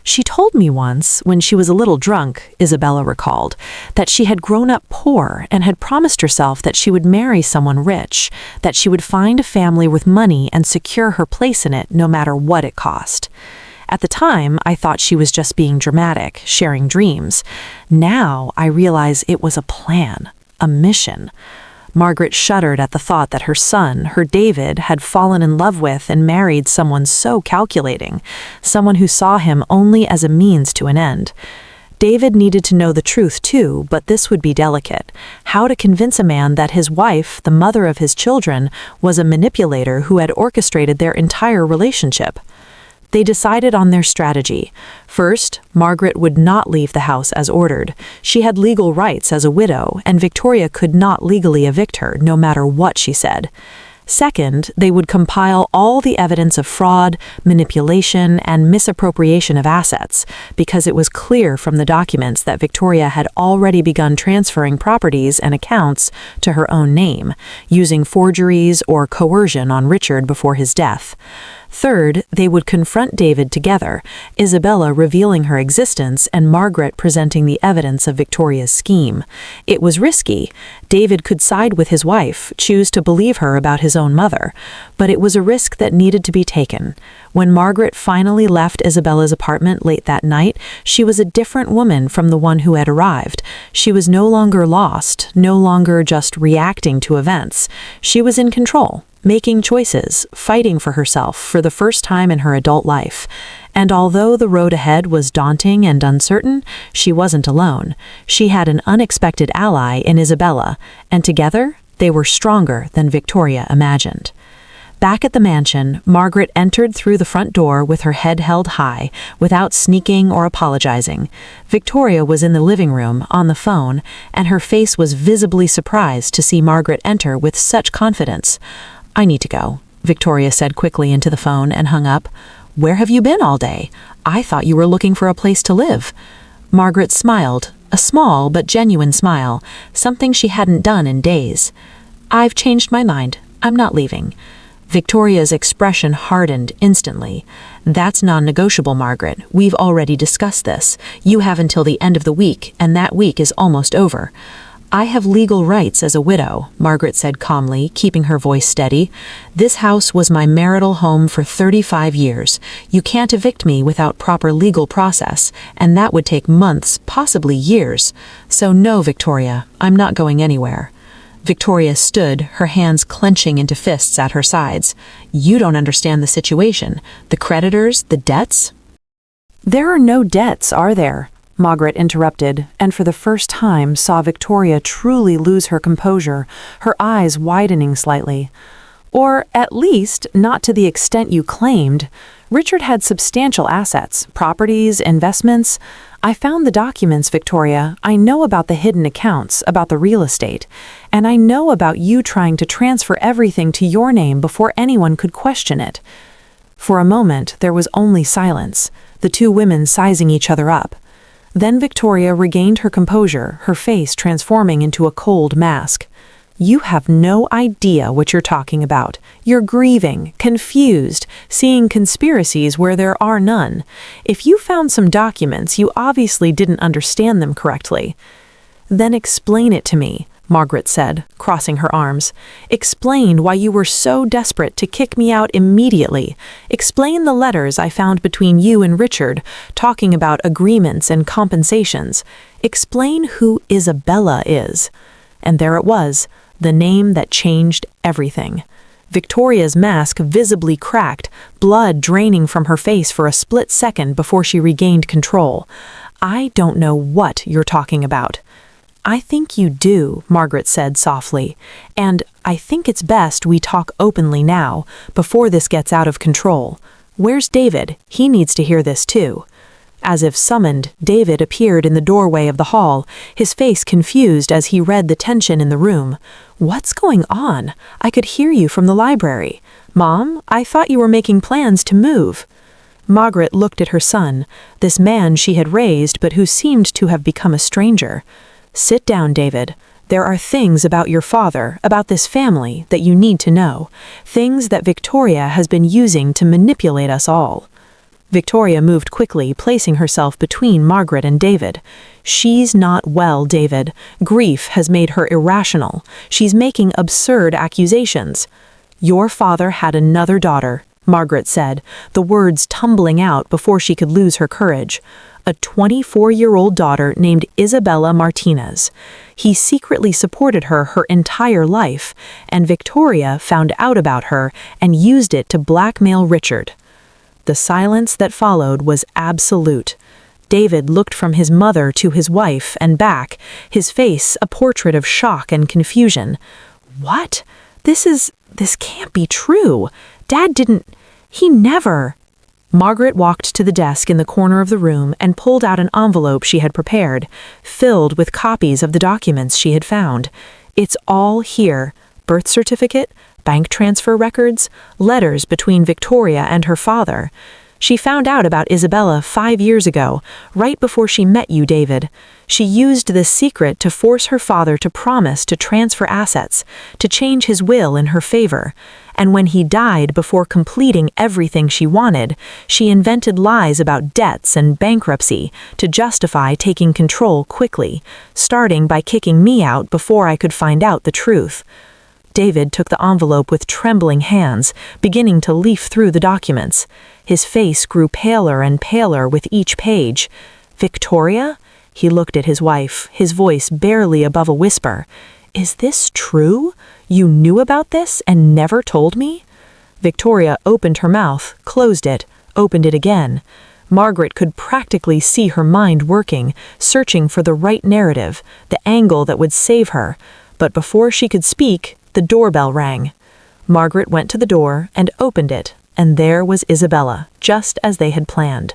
She told me once, when she was a little drunk, Isabella recalled, that she had grown up poor and had promised herself that she would marry someone rich, that she would find a family with money and secure her place in it no matter what it cost. At the time, I thought she was just being dramatic, sharing dreams. Now I realize it was a plan, a mission. Margaret shuddered at the thought that her son, her David, had fallen in love with and married someone so calculating, someone who saw him only as a means to an end. David needed to know the truth too, but this would be delicate. How to convince a man that his wife, the mother of his children, was a manipulator who had orchestrated their entire relationship? They decided on their strategy. First, Margaret would not leave the house as ordered. She had legal rights as a widow, and Victoria could not legally evict her, no matter what she said. Second, they would compile all the evidence of fraud, manipulation, and misappropriation of assets, because it was clear from the documents that Victoria had already begun transferring properties and accounts to her own name, using forgeries or coercion on Richard before his death. Third, they would confront David together, Isabella revealing her existence and Margaret presenting the evidence of Victoria's scheme. It was risky. David could side with his wife, choose to believe her about his own mother, but it was a risk that needed to be taken. When Margaret finally left Isabella's apartment late that night, she was a different woman from the one who had arrived. She was no longer lost, no longer just reacting to events. She was in control, making choices, fighting for herself for the first time in her adult life. And although the road ahead was daunting and uncertain, she wasn't alone. She had an unexpected ally in Isabella, and together they were stronger than Victoria imagined. Back at the mansion, Margaret entered through the front door with her head held high, without sneaking or apologizing. Victoria was in the living room, on the phone, and her face was visibly surprised to see Margaret enter with such confidence. "I need to go," Victoria said quickly into the phone and hung up. "Where have you been all day? I thought you were looking for a place to live." Margaret smiled, a small but genuine smile, something she hadn't done in days. "I've changed my mind. I'm not leaving." Victoria's expression hardened instantly. "That's non-negotiable, Margaret. We've already discussed this. You have until the end of the week, and that week is almost over." "I have legal rights as a widow," Margaret said calmly, keeping her voice steady. "This house was my marital home for 35 years. You can't evict me without proper legal process, and that would take months, possibly years. So no, Victoria, I'm not going anywhere." Victoria stood, her hands clenching into fists at her sides. "You don't understand the situation. The creditors, the debts?" "There are no debts, are there?" Margaret interrupted, and for the first time saw Victoria truly lose her composure, her eyes widening slightly. "Or, at least, not to the extent you claimed. Richard had substantial assets, properties, investments. I found the documents, Victoria. I know about the hidden accounts, about the real estate. And I know about you trying to transfer everything to your name before anyone could question it." For a moment, there was only silence, the two women sizing each other up. Then Victoria regained her composure, her face transforming into a cold mask. "You have no idea what you're talking about. You're grieving, confused, seeing conspiracies where there are none. If you found some documents, you obviously didn't understand them correctly." "Then explain it to me," Margaret said, crossing her arms. "Explain why you were so desperate to kick me out immediately. Explain the letters I found between you and Richard, talking about agreements and compensations. Explain who Isabella is." And there it was, the name that changed everything. Victoria's mask visibly cracked, blood draining from her face for a split second before she regained control. "I don't know what you're talking about." "I think you do," Margaret said softly, "and I think it's best we talk openly now, before this gets out of control. Where's David? He needs to hear this too." As if summoned, David appeared in the doorway of the hall, his face confused as he read the tension in the room. "What's going on? I could hear you from the library. Mom, I thought you were making plans to move." Margaret looked at her son, this man she had raised but who seemed to have become a stranger. "Sit down, David. There are things about your father, about this family, that you need to know. Things that Victoria has been using to manipulate us all." Victoria moved quickly, placing herself between Margaret and David. "She's not well, David. Grief has made her irrational. She's making absurd accusations." "Your father had another daughter," Margaret said, the words tumbling out before she could lose her courage. "A 24-year-old daughter named Isabella Martinez. He secretly supported her entire life, and Victoria found out about her and used it to blackmail Richard." The silence that followed was absolute. David looked from his mother to his wife and back, his face a portrait of shock and confusion. "What? This can't be true. Dad he never." Margaret walked to the desk in the corner of the room and pulled out an envelope she had prepared, filled with copies of the documents she had found. "It's all here. Birth certificate, bank transfer records, letters between Victoria and her father. She found out about Isabella 5 years ago, right before she met you, David. She used this secret to force her father to promise to transfer assets, to change his will in her favor. And when he died before completing everything she wanted, she invented lies about debts and bankruptcy to justify taking control quickly, starting by kicking me out before I could find out the truth." David took the envelope with trembling hands, beginning to leaf through the documents. His face grew paler and paler with each page. "Victoria?" He looked at his wife, his voice barely above a whisper. "Is this true? You knew about this and never told me?" Victoria opened her mouth, closed it, opened it again. Margaret could practically see her mind working, searching for the right narrative, the angle that would save her. But before she could speak, the doorbell rang. Margaret went to the door and opened it, and there was Isabella, just as they had planned.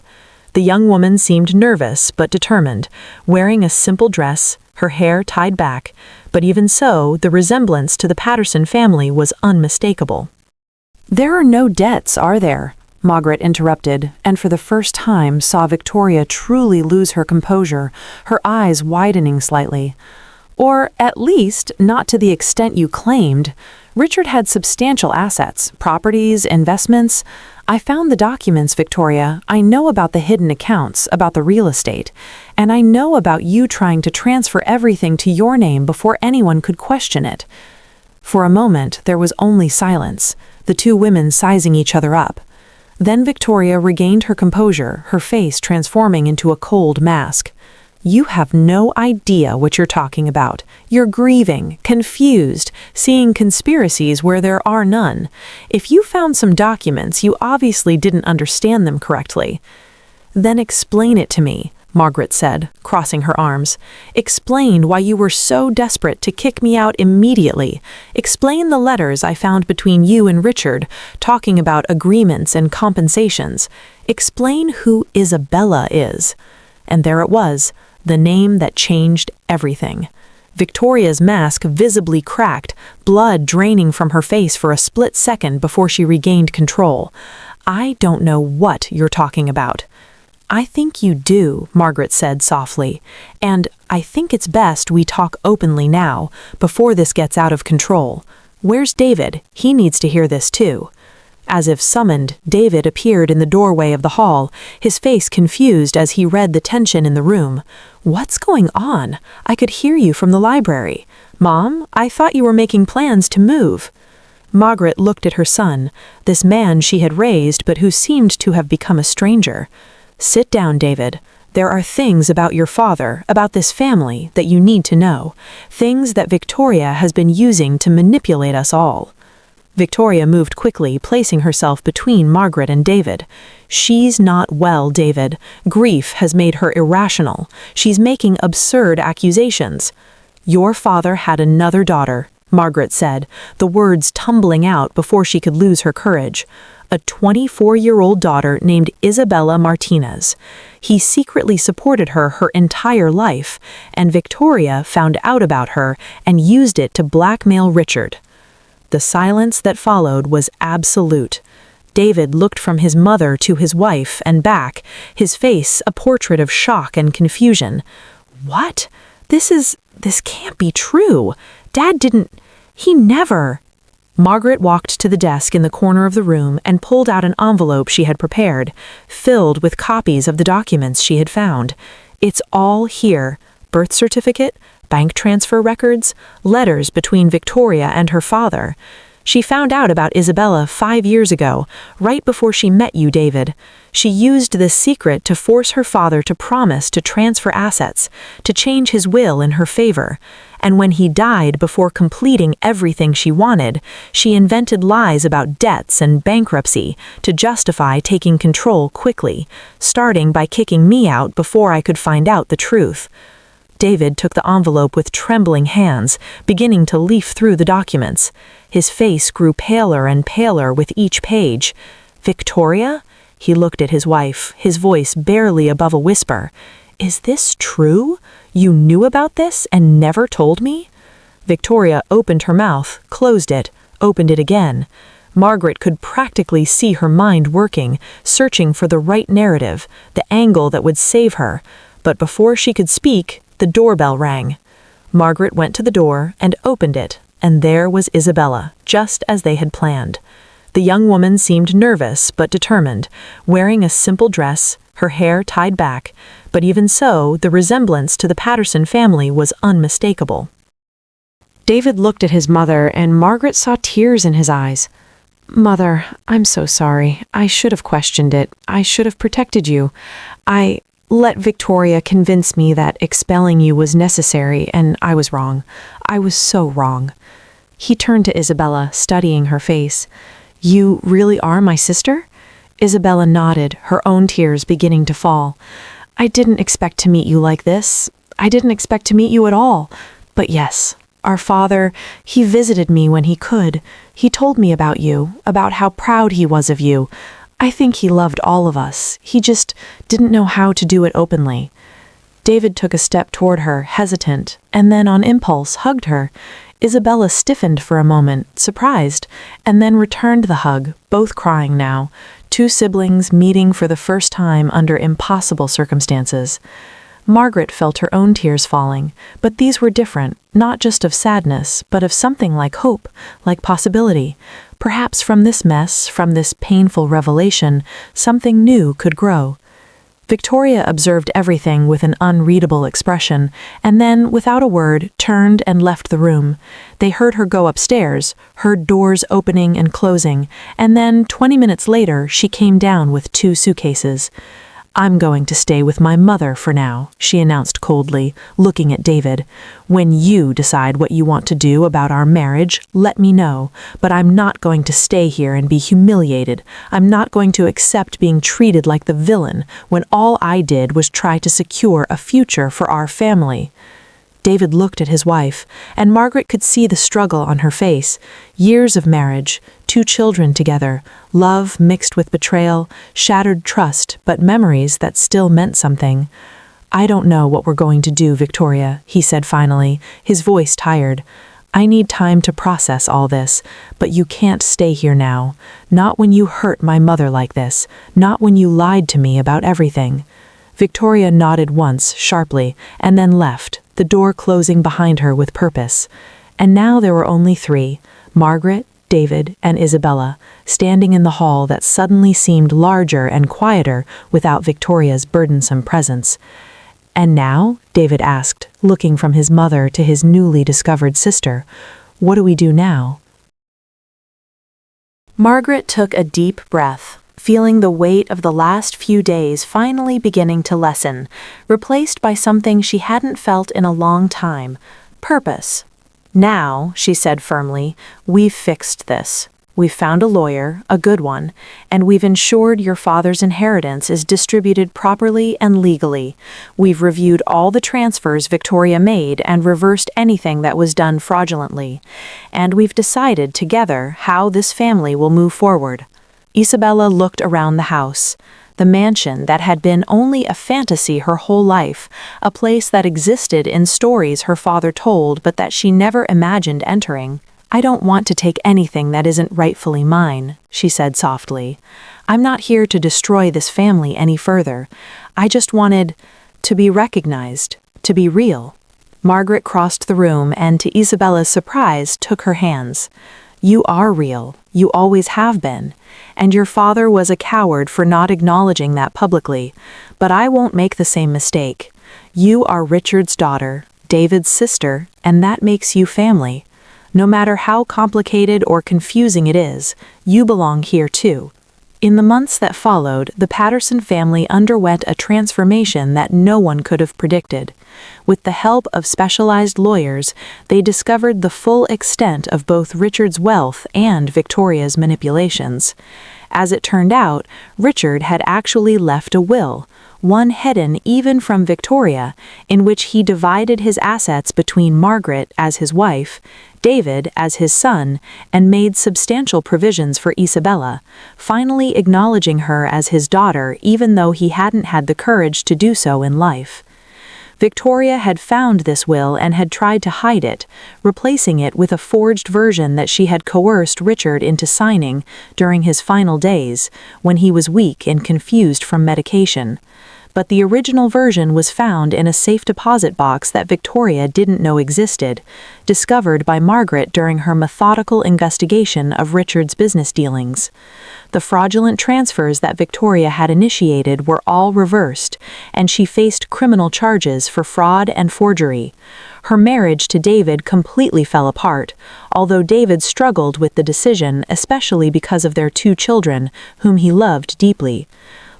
The young woman seemed nervous but determined, wearing a simple dress, her hair tied back, but even so, the resemblance to the Patterson family was unmistakable. "There are no debts, are there?" Margaret interrupted, and for the first time saw Victoria truly lose her composure, her eyes widening slightly. "Or, at least, not to the extent you claimed. Richard had substantial assets, properties, investments. I found the documents, Victoria. I know about the hidden accounts, about the real estate. And I know about you trying to transfer everything to your name before anyone could question it." For a moment, there was only silence, the two women sizing each other up. Then Victoria regained her composure, her face transforming into a cold mask. "You have no idea what you're talking about. You're grieving, confused, seeing conspiracies where there are none. If you found some documents, you obviously didn't understand them correctly." "Then explain it to me," Margaret said, crossing her arms. "Explain why you were so desperate to kick me out immediately. Explain the letters I found between you and Richard, talking about agreements and compensations. Explain who Isabella is." And there it was, the name that changed everything. Victoria's mask visibly cracked, blood draining from her face for a split second before she regained control. "I don't know what you're talking about." "I think you do," Margaret said softly, "and I think it's best we talk openly now, before this gets out of control. Where's David? He needs to hear this too." As if summoned, David appeared in the doorway of the hall, his face confused as he read the tension in the room. "What's going on? I could hear you from the library. Mom, I thought you were making plans to move." Margaret looked at her son, this man she had raised but who seemed to have become a stranger. "Sit down, David. There are things about your father, about this family, that you need to know. Things that Victoria has been using to manipulate us all." Victoria moved quickly, placing herself between Margaret and David. "She's not well, David. Grief has made her irrational. She's making absurd accusations." "Your father had another daughter," Margaret said, the words tumbling out before she could lose her courage. "A 24-year-old daughter named Isabella Martinez. He secretly supported her entire life, and Victoria found out about her and used it to blackmail Richard." The silence that followed was absolute. David looked from his mother to his wife and back, his face a portrait of shock and confusion. "What? This can't be true. Dad he never." Margaret walked to the desk in the corner of the room and pulled out an envelope she had prepared, filled with copies of the documents she had found. It's all here: birth certificate, bank transfer records, letters between Victoria and her father. She found out about Isabella 5 years ago, right before she met you, David. She used this secret to force her father to promise to transfer assets, to change his will in her favor. And when he died before completing everything she wanted, she invented lies about debts and bankruptcy to justify taking control quickly, starting by kicking me out before I could find out the truth. David took the envelope with trembling hands, beginning to leaf through the documents. His face grew paler and paler with each page. Victoria? He looked at his wife, his voice barely above a whisper. Is this true? You knew about this and never told me? Victoria opened her mouth, closed it, opened it again. Margaret could practically see her mind working, searching for the right narrative, the angle that would save her. But before she could speak, the doorbell rang. Margaret went to the door and opened it, and there was Isabella, just as they had planned. The young woman seemed nervous but determined, wearing a simple dress, her hair tied back, but even so, the resemblance to the Patterson family was unmistakable. David looked at his mother, and Margaret saw tears in his eyes. "Mother, I'm so sorry. I should have questioned it. I should have protected you. I let Victoria convince me that expelling you was necessary, and I was wrong. I was so wrong." He turned to Isabella, studying her face. "You really are my sister?" Isabella nodded, her own tears beginning to fall. "I didn't expect to meet you like this. I didn't expect to meet you at all. But yes, our father, he visited me when he could. He told me about you, about how proud he was of you. I think he loved all of us. He just didn't know how to do it openly." David took a step toward her, hesitant, and then on impulse hugged her. Isabella stiffened for a moment, surprised, and then returned the hug, both crying now, two siblings meeting for the first time under impossible circumstances. Margaret felt her own tears falling, but these were different, not just of sadness, but of something like hope, like possibility. Perhaps from this mess, from this painful revelation, something new could grow. Victoria observed everything with an unreadable expression, and then, without a word, turned and left the room. They heard her go upstairs, heard doors opening and closing, and then, 20 minutes later, she came down with 2 suitcases. "I'm going to stay with my mother for now," she announced coldly, looking at David. "When you decide what you want to do about our marriage, let me know. But I'm not going to stay here and be humiliated. I'm not going to accept being treated like the villain when all I did was try to secure a future for our family." David looked at his wife, and Margaret could see the struggle on her face. Years of marriage, 2 children together, love mixed with betrayal, shattered trust, but memories that still meant something. "I don't know what we're going to do, Victoria," he said finally, his voice tired. "I need time to process all this, but you can't stay here now. Not when you hurt my mother like this, not when you lied to me about everything." Victoria nodded once, sharply, and then left, the door closing behind her with purpose. And now there were only 3, Margaret, David, and Isabella, standing in the hall that suddenly seemed larger and quieter without Victoria's burdensome presence. "And now?" David asked, looking from his mother to his newly discovered sister. "What do we do now?" Margaret took a deep breath, feeling the weight of the last few days finally beginning to lessen, replaced by something she hadn't felt in a long time: purpose. "Now," she said firmly, "we've fixed this. We've found a lawyer, a good one, and we've ensured your father's inheritance is distributed properly and legally. We've reviewed all the transfers Victoria made and reversed anything that was done fraudulently. And we've decided together how this family will move forward." Isabella looked around the house. The mansion that had been only a fantasy her whole life, a place that existed in stories her father told but that she never imagined entering. "I don't want to take anything that isn't rightfully mine," she said softly. "I'm not here to destroy this family any further. I just wanted to be recognized, to be real." Margaret crossed the room and, to Isabella's surprise, took her hands. You are real. You always have been. And your father was a coward for not acknowledging that publicly. But I won't make the same mistake. You are Richard's daughter, David's sister, and that makes you family. No matter how complicated or confusing it is, you belong here too. In the months that followed, the Patterson family underwent a transformation that no one could have predicted. With the help of specialized lawyers, they discovered the full extent of both Richard's wealth and Victoria's manipulations. As it turned out, Richard had actually left a will, one hidden even from Victoria, in which he divided his assets between Margaret as his wife, David as his son, and made substantial provisions for Isabella, finally acknowledging her as his daughter even though he hadn't had the courage to do so in life. Victoria had found this will and had tried to hide it, replacing it with a forged version that she had coerced Richard into signing during his final days, when he was weak and confused from medication. But the original version was found in a safe deposit box that Victoria didn't know existed, discovered by Margaret during her methodical investigation of Richard's business dealings. The fraudulent transfers that Victoria had initiated were all reversed, and she faced criminal charges for fraud and forgery. Her marriage to David completely fell apart, although David struggled with the decision, especially because of their 2 children, whom he loved deeply.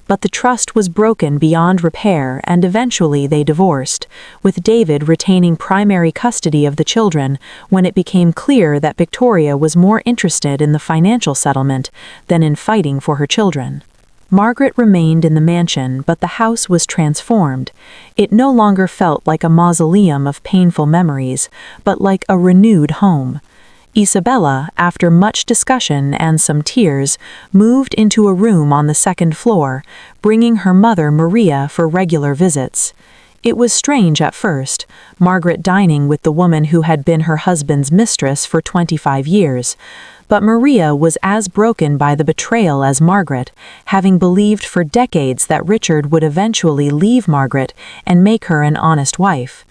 But the trust was broken beyond repair, and eventually they divorced, with David retaining primary custody of the children when it became clear that Victoria was more interested in the financial settlement than in fighting for her children. Margaret remained in the mansion, but the house was transformed. It no longer felt like a mausoleum of painful memories, but like a renewed home. Isabella, after much discussion and some tears, moved into a room on the 2nd floor, bringing her mother Maria for regular visits. It was strange at first, Margaret dining with the woman who had been her husband's mistress for 25 years. But Maria was as broken by the betrayal as Margaret, having believed for decades that Richard would eventually leave Margaret and make her an honest wife.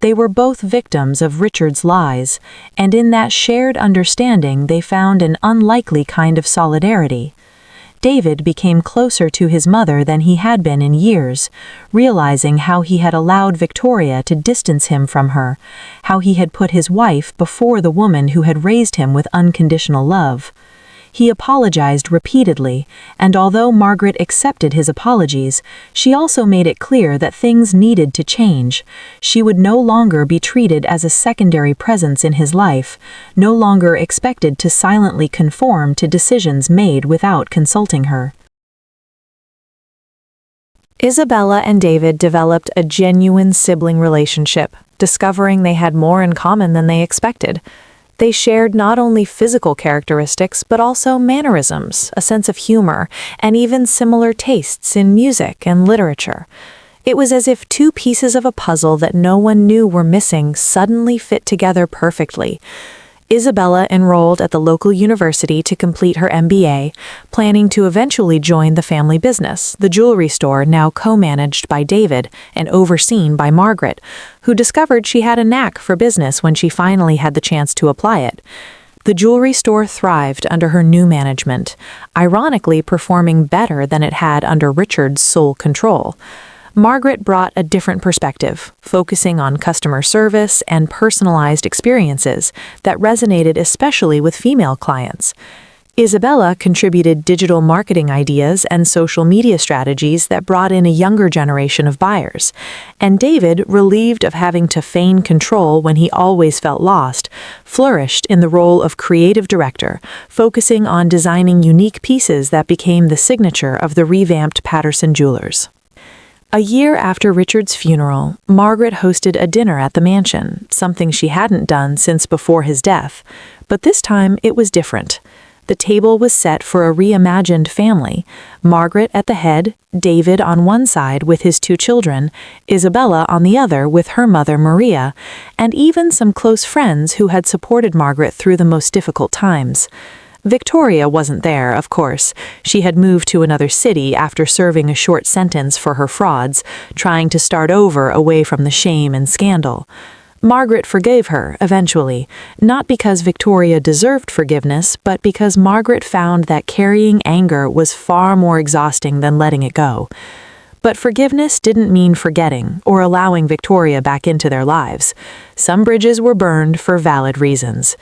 They were both victims of Richard's lies, and in that shared understanding they found an unlikely kind of solidarity. David became closer to his mother than he had been in years, realizing how he had allowed Victoria to distance him from her, how he had put his wife before the woman who had raised him with unconditional love. He apologized repeatedly, and although Margaret accepted his apologies, she also made it clear that things needed to change. She would no longer be treated as a secondary presence in his life, no longer expected to silently conform to decisions made without consulting her. Isabella and David developed a genuine sibling relationship, discovering they had more in common than they expected. They shared not only physical characteristics, but also mannerisms, a sense of humor, and even similar tastes in music and literature. It was as if 2 pieces of a puzzle that no one knew were missing suddenly fit together perfectly. Isabella enrolled at the local university to complete her MBA, planning to eventually join the family business, the jewelry store now co-managed by David and overseen by Margaret, who discovered she had a knack for business when she finally had the chance to apply it. The jewelry store thrived under her new management, ironically performing better than it had under Richard's sole control. Margaret brought a different perspective, focusing on customer service and personalized experiences that resonated especially with female clients. Isabella contributed digital marketing ideas and social media strategies that brought in a younger generation of buyers. And David, relieved of having to feign control when he always felt lost, flourished in the role of creative director, focusing on designing unique pieces that became the signature of the revamped Patterson Jewelers. A year after Richard's funeral, Margaret hosted a dinner at the mansion, something she hadn't done since before his death. But this time it was different. The table was set for a reimagined family, Margaret at the head, David on one side with his 2 children, Isabella on the other with her mother Maria, and even some close friends who had supported Margaret through the most difficult times. Victoria wasn't there, of course. She had moved to another city after serving a short sentence for her frauds, trying to start over away from the shame and scandal. Margaret forgave her, eventually, not because Victoria deserved forgiveness, but because Margaret found that carrying anger was far more exhausting than letting it go. But forgiveness didn't mean forgetting or allowing Victoria back into their lives. Some bridges were burned for valid reasons.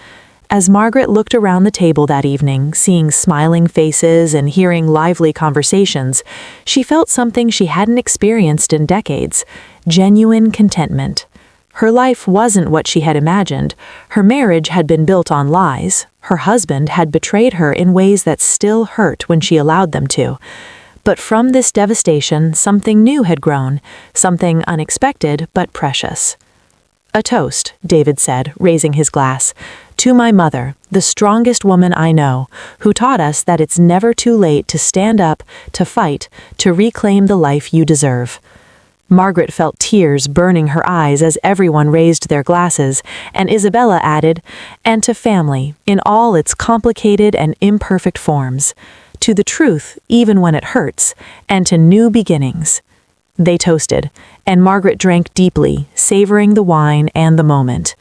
As Margaret looked around the table that evening, seeing smiling faces and hearing lively conversations, she felt something she hadn't experienced in decades: genuine contentment. Her life wasn't what she had imagined. Her marriage had been built on lies. Her husband had betrayed her in ways that still hurt when she allowed them to. But from this devastation, something new had grown, something unexpected but precious. "A toast," David said, raising his glass, "to my mother, the strongest woman I know, who taught us that it's never too late to stand up, to fight, to reclaim the life you deserve." Margaret felt tears burning her eyes as everyone raised their glasses, and Isabella added, "And to family, in all its complicated and imperfect forms. To the truth, even when it hurts, and to new beginnings." They toasted, and Margaret drank deeply, savoring the wine and the moment.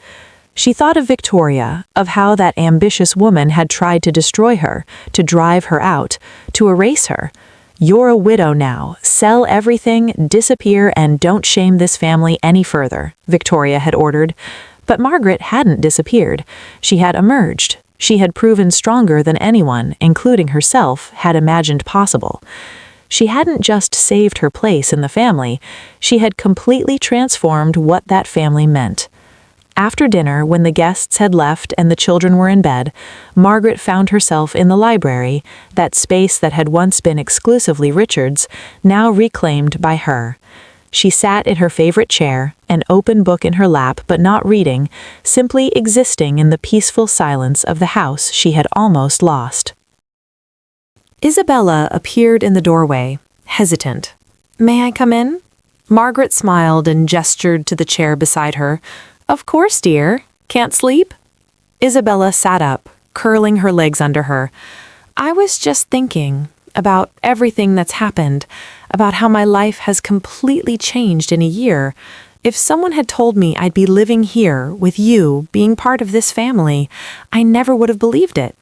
She thought of Victoria, of how that ambitious woman had tried to destroy her, to drive her out, to erase her. "You're a widow now. Sell everything, disappear, and don't shame this family any further," Victoria had ordered. But Margaret hadn't disappeared. She had emerged. She had proven stronger than anyone, including herself, had imagined possible. She hadn't just saved her place in the family, she had completely transformed what that family meant. After dinner, when the guests had left and the children were in bed, Margaret found herself in the library, that space that had once been exclusively Richard's, now reclaimed by her. She sat in her favorite chair, an open book in her lap but not reading, simply existing in the peaceful silence of the house she had almost lost. Isabella appeared in the doorway, hesitant. "May I come in?" Margaret smiled and gestured to the chair beside her. "Of course, dear. Can't sleep?" Isabella sat up, curling her legs under her. "I was just thinking about everything that's happened, about how my life has completely changed in a year. If someone had told me I'd be living here with you, being part of this family, I never would have believed it."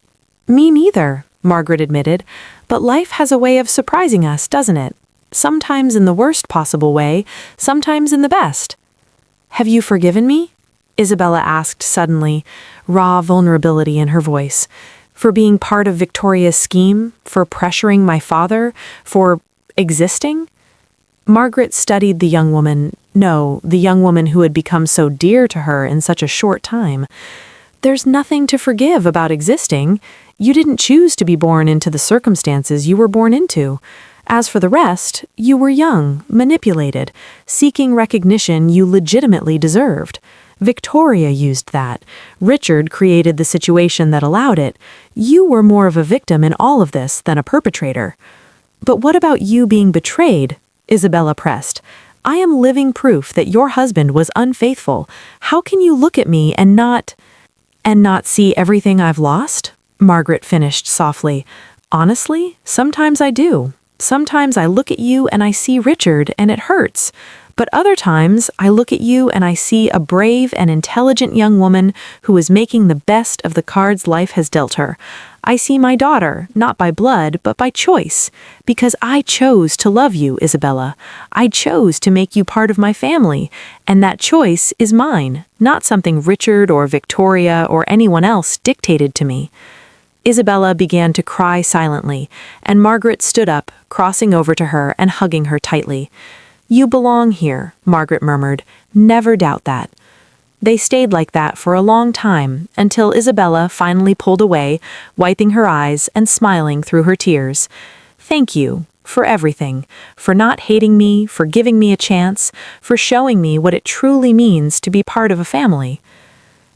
"Me neither," Margaret admitted, "but life has a way of surprising us, doesn't it? Sometimes in the worst possible way, sometimes in the best." "Have you forgiven me?" Isabella asked suddenly, raw vulnerability in her voice. "For being part of Victoria's scheme? For pressuring my father? For existing?" Margaret studied the young woman who had become so dear to her in such a short time. "There's nothing to forgive about existing. You didn't choose to be born into the circumstances you were born into. As for the rest, you were young, manipulated, seeking recognition you legitimately deserved. Victoria used that. Richard created the situation that allowed it. You were more of a victim in all of this than a perpetrator." "But what about you being betrayed?" Isabella pressed. "I am living proof that your husband was unfaithful. How can you look at me and not see everything I've lost?" Margaret finished softly. "Honestly, sometimes I do. Sometimes I look at you and I see Richard and it hurts. But other times, I look at you and I see a brave and intelligent young woman who is making the best of the cards life has dealt her. I see my daughter, not by blood, but by choice. Because I chose to love you, Isabella. I chose to make you part of my family. And that choice is mine, not something Richard or Victoria or anyone else dictated to me." Isabella began to cry silently, and Margaret stood up, crossing over to her and hugging her tightly. "You belong here," Margaret murmured. "Never doubt that." They stayed like that for a long time, until Isabella finally pulled away, wiping her eyes and smiling through her tears. "Thank you for everything, for not hating me, for giving me a chance, for showing me what it truly means to be part of a family."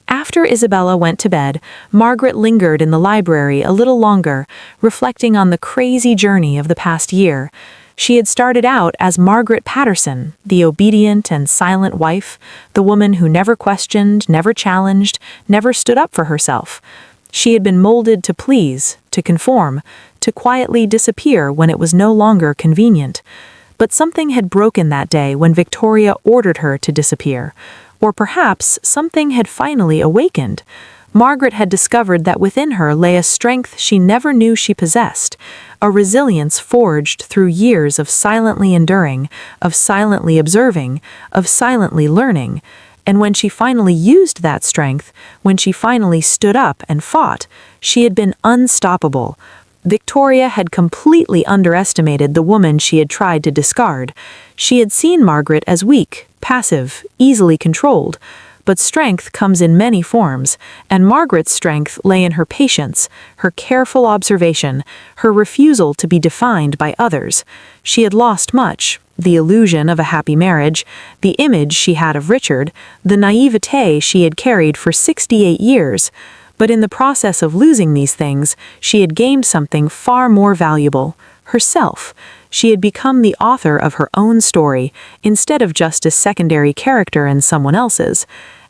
After Isabella went to bed, Margaret lingered in the library a little longer, reflecting on the crazy journey of the past year. She had started out as Margaret Patterson, the obedient and silent wife, the woman who never questioned, never challenged, never stood up for herself. She had been molded to please, to conform, to quietly disappear when it was no longer convenient. But something had broken that day when Victoria ordered her to disappear. Or perhaps something had finally awakened. Margaret had discovered that within her lay a strength she never knew she possessed, a resilience forged through years of silently enduring, of silently observing, of silently learning. And when she finally used that strength, when she finally stood up and fought, she had been unstoppable. Victoria had completely underestimated the woman she had tried to discard. She had seen Margaret as weak, passive, easily controlled. But strength comes in many forms, and Margaret's strength lay in her patience, her careful observation, her refusal to be defined by others. She had lost much: the illusion of a happy marriage, the image she had of Richard, the naivete she had carried for 68 years. But in the process of losing these things, she had gained something far more valuable: herself. She had become the author of her own story, instead of just a secondary character in someone else's.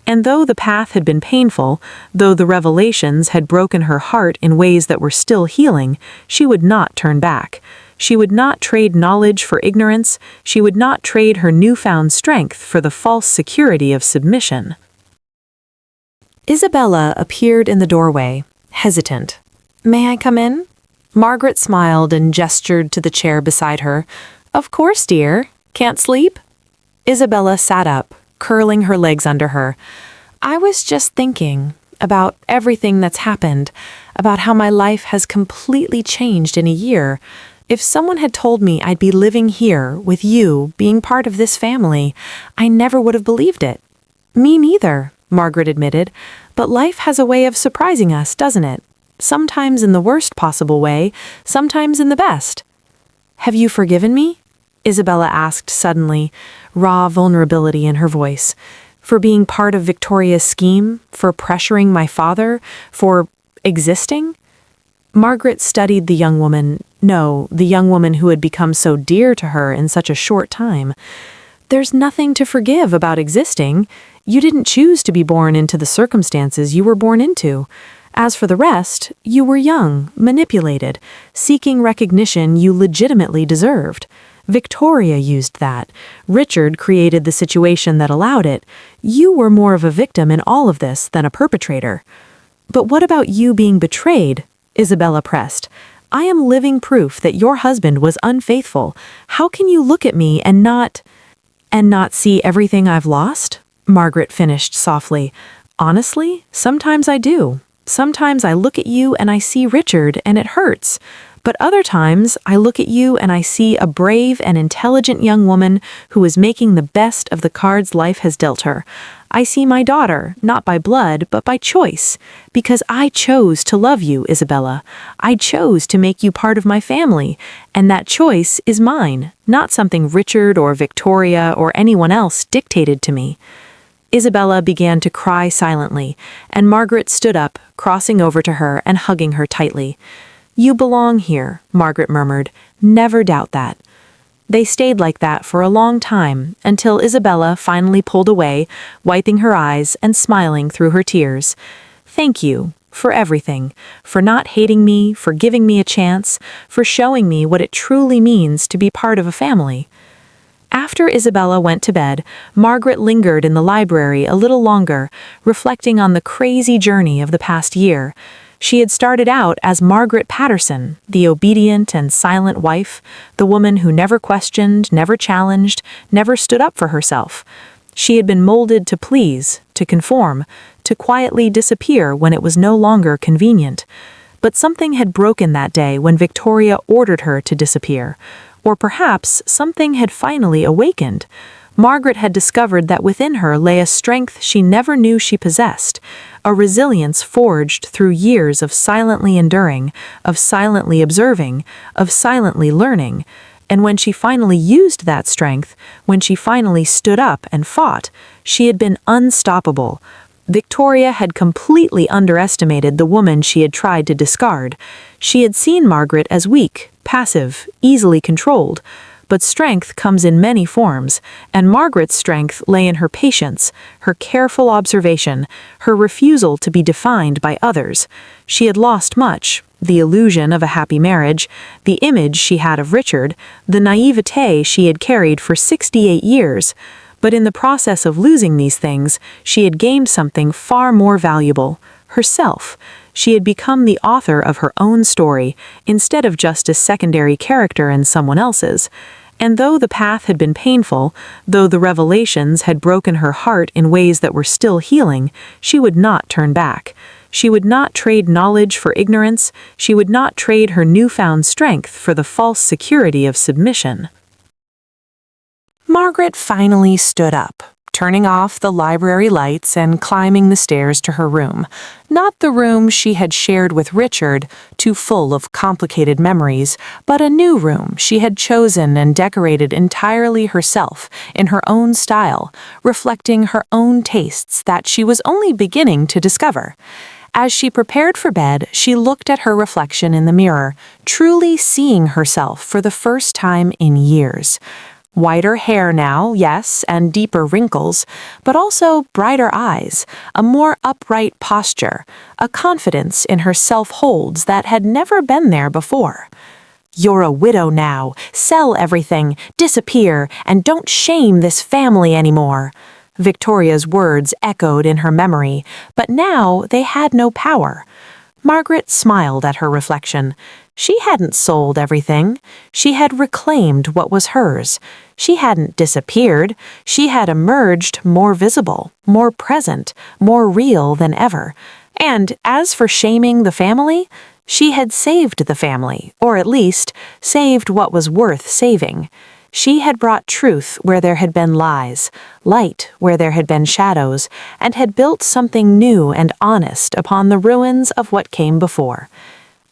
And though the path had been painful, though the revelations had broken her heart in ways that were still healing, she would not turn back. She would not trade knowledge for ignorance. She would not trade her newfound strength for the false security of submission. Isabella appeared in the doorway, hesitant. "May I come in?" Margaret smiled and gestured to the chair beside her. "Of course, dear. Can't sleep?" Isabella sat up, curling her legs under her. "I was just thinking about everything that's happened, about how my life has completely changed in a year. If someone had told me I'd be living here with you, being part of this family, I never would have believed it." "Me neither," Margaret admitted, "but life has a way of surprising us, doesn't it? Sometimes in the worst possible way, sometimes in the best." "Have you forgiven me?" Isabella asked suddenly, raw vulnerability in her voice. "For being part of Victoria's scheme? For pressuring my father? For existing?" Margaret studied the young woman, the young woman who had become so dear to her in such a short time. "There's nothing to forgive about existing. You didn't choose to be born into the circumstances you were born into. As for the rest, you were young, manipulated, seeking recognition you legitimately deserved. Victoria used that. Richard created the situation that allowed it. You were more of a victim in all of this than a perpetrator." "But what about you being betrayed?" Isabella pressed. "I am living proof that your husband was unfaithful. How can you look at me and not see everything I've lost?" Margaret finished softly. "Honestly, sometimes I do. Sometimes I look at you and I see Richard and it hurts. But other times I look at you and I see a brave and intelligent young woman who is making the best of the cards life has dealt her. I see my daughter, not by blood, but by choice. Because I chose to love you, Isabella. I chose to make you part of my family. And that choice is mine, not something Richard or Victoria or anyone else dictated to me." Isabella began to cry silently, and Margaret stood up, crossing over to her and hugging her tightly. "You belong here," Margaret murmured. "Never doubt that." They stayed like that for a long time, until Isabella finally pulled away, wiping her eyes and smiling through her tears. "Thank you for everything, for not hating me, for giving me a chance, for showing me what it truly means to be part of a family." After Isabella went to bed, Margaret lingered in the library a little longer, reflecting on the crazy journey of the past year. She had started out as Margaret Patterson, the obedient and silent wife, the woman who never questioned, never challenged, never stood up for herself. She had been molded to please, to conform, to quietly disappear when it was no longer convenient. But something had broken that day when Victoria ordered her to disappear. Or perhaps something had finally awakened. Margaret had discovered that within her lay a strength she never knew she possessed, a resilience forged through years of silently enduring, of silently observing, of silently learning. And when she finally used that strength, when she finally stood up and fought, she had been unstoppable. Victoria had completely underestimated the woman she had tried to discard. She had seen Margaret as weak, passive, easily controlled. But strength comes in many forms, and Margaret's strength lay in her patience, her careful observation, her refusal to be defined by others. She had lost much: the illusion of a happy marriage, the image she had of Richard, the naivete she had carried for 68 years. But in the process of losing these things, she had gained something far more valuable: herself. She had become the author of her own story, instead of just a secondary character in someone else's. And though the path had been painful, though the revelations had broken her heart in ways that were still healing, she would not turn back. She would not trade knowledge for ignorance. She would not trade her newfound strength for the false security of submission. Margaret finally stood up, turning off the library lights and climbing the stairs to her room. Not the room she had shared with Richard, too full of complicated memories, but a new room she had chosen and decorated entirely herself, in her own style, reflecting her own tastes that she was only beginning to discover. As she prepared for bed, she looked at her reflection in the mirror, truly seeing herself for the first time in years. Whiter hair now, yes, and deeper wrinkles, but also brighter eyes, a more upright posture, a confidence in her self-holds that had never been there before. "You're a widow now. Sell everything, disappear, and don't shame this family anymore." Victoria's words echoed in her memory, but now they had no power. Margaret smiled at her reflection. She hadn't sold everything. She had reclaimed what was hers. She hadn't disappeared. She had emerged more visible, more present, more real than ever. And as for shaming the family, she had saved the family, or at least saved what was worth saving. She had brought truth where there had been lies, light where there had been shadows, and had built something new and honest upon the ruins of what came before.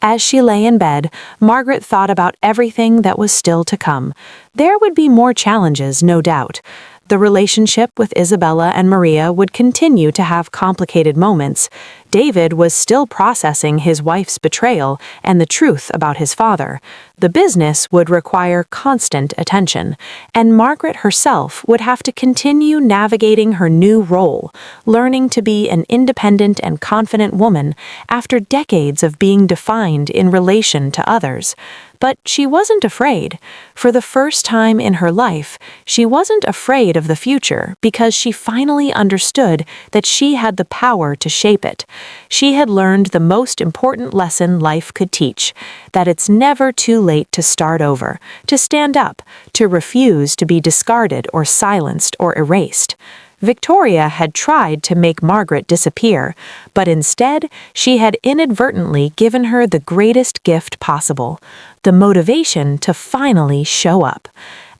As she lay in bed, Margaret thought about everything that was still to come. There would be more challenges, no doubt. The relationship with Isabella and Maria would continue to have complicated moments. David was still processing his wife's betrayal and the truth about his father. The business would require constant attention, and Margaret herself would have to continue navigating her new role, learning to be an independent and confident woman after decades of being defined in relation to others. But she wasn't afraid. For the first time in her life, she wasn't afraid of the future because she finally understood that she had the power to shape it. She had learned the most important lesson life could teach, that it's never too late to start over, to stand up, to refuse to be discarded or silenced or erased. Victoria had tried to make Margaret disappear, but instead she had inadvertently given her the greatest gift possible, the motivation to finally show up.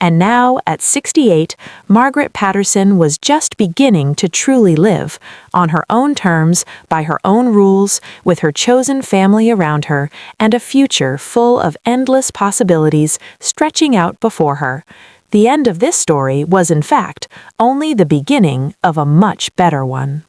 And now, at 68, Margaret Patterson was just beginning to truly live, on her own terms, by her own rules, with her chosen family around her, and a future full of endless possibilities stretching out before her. The end of this story was, in fact, only the beginning of a much better one.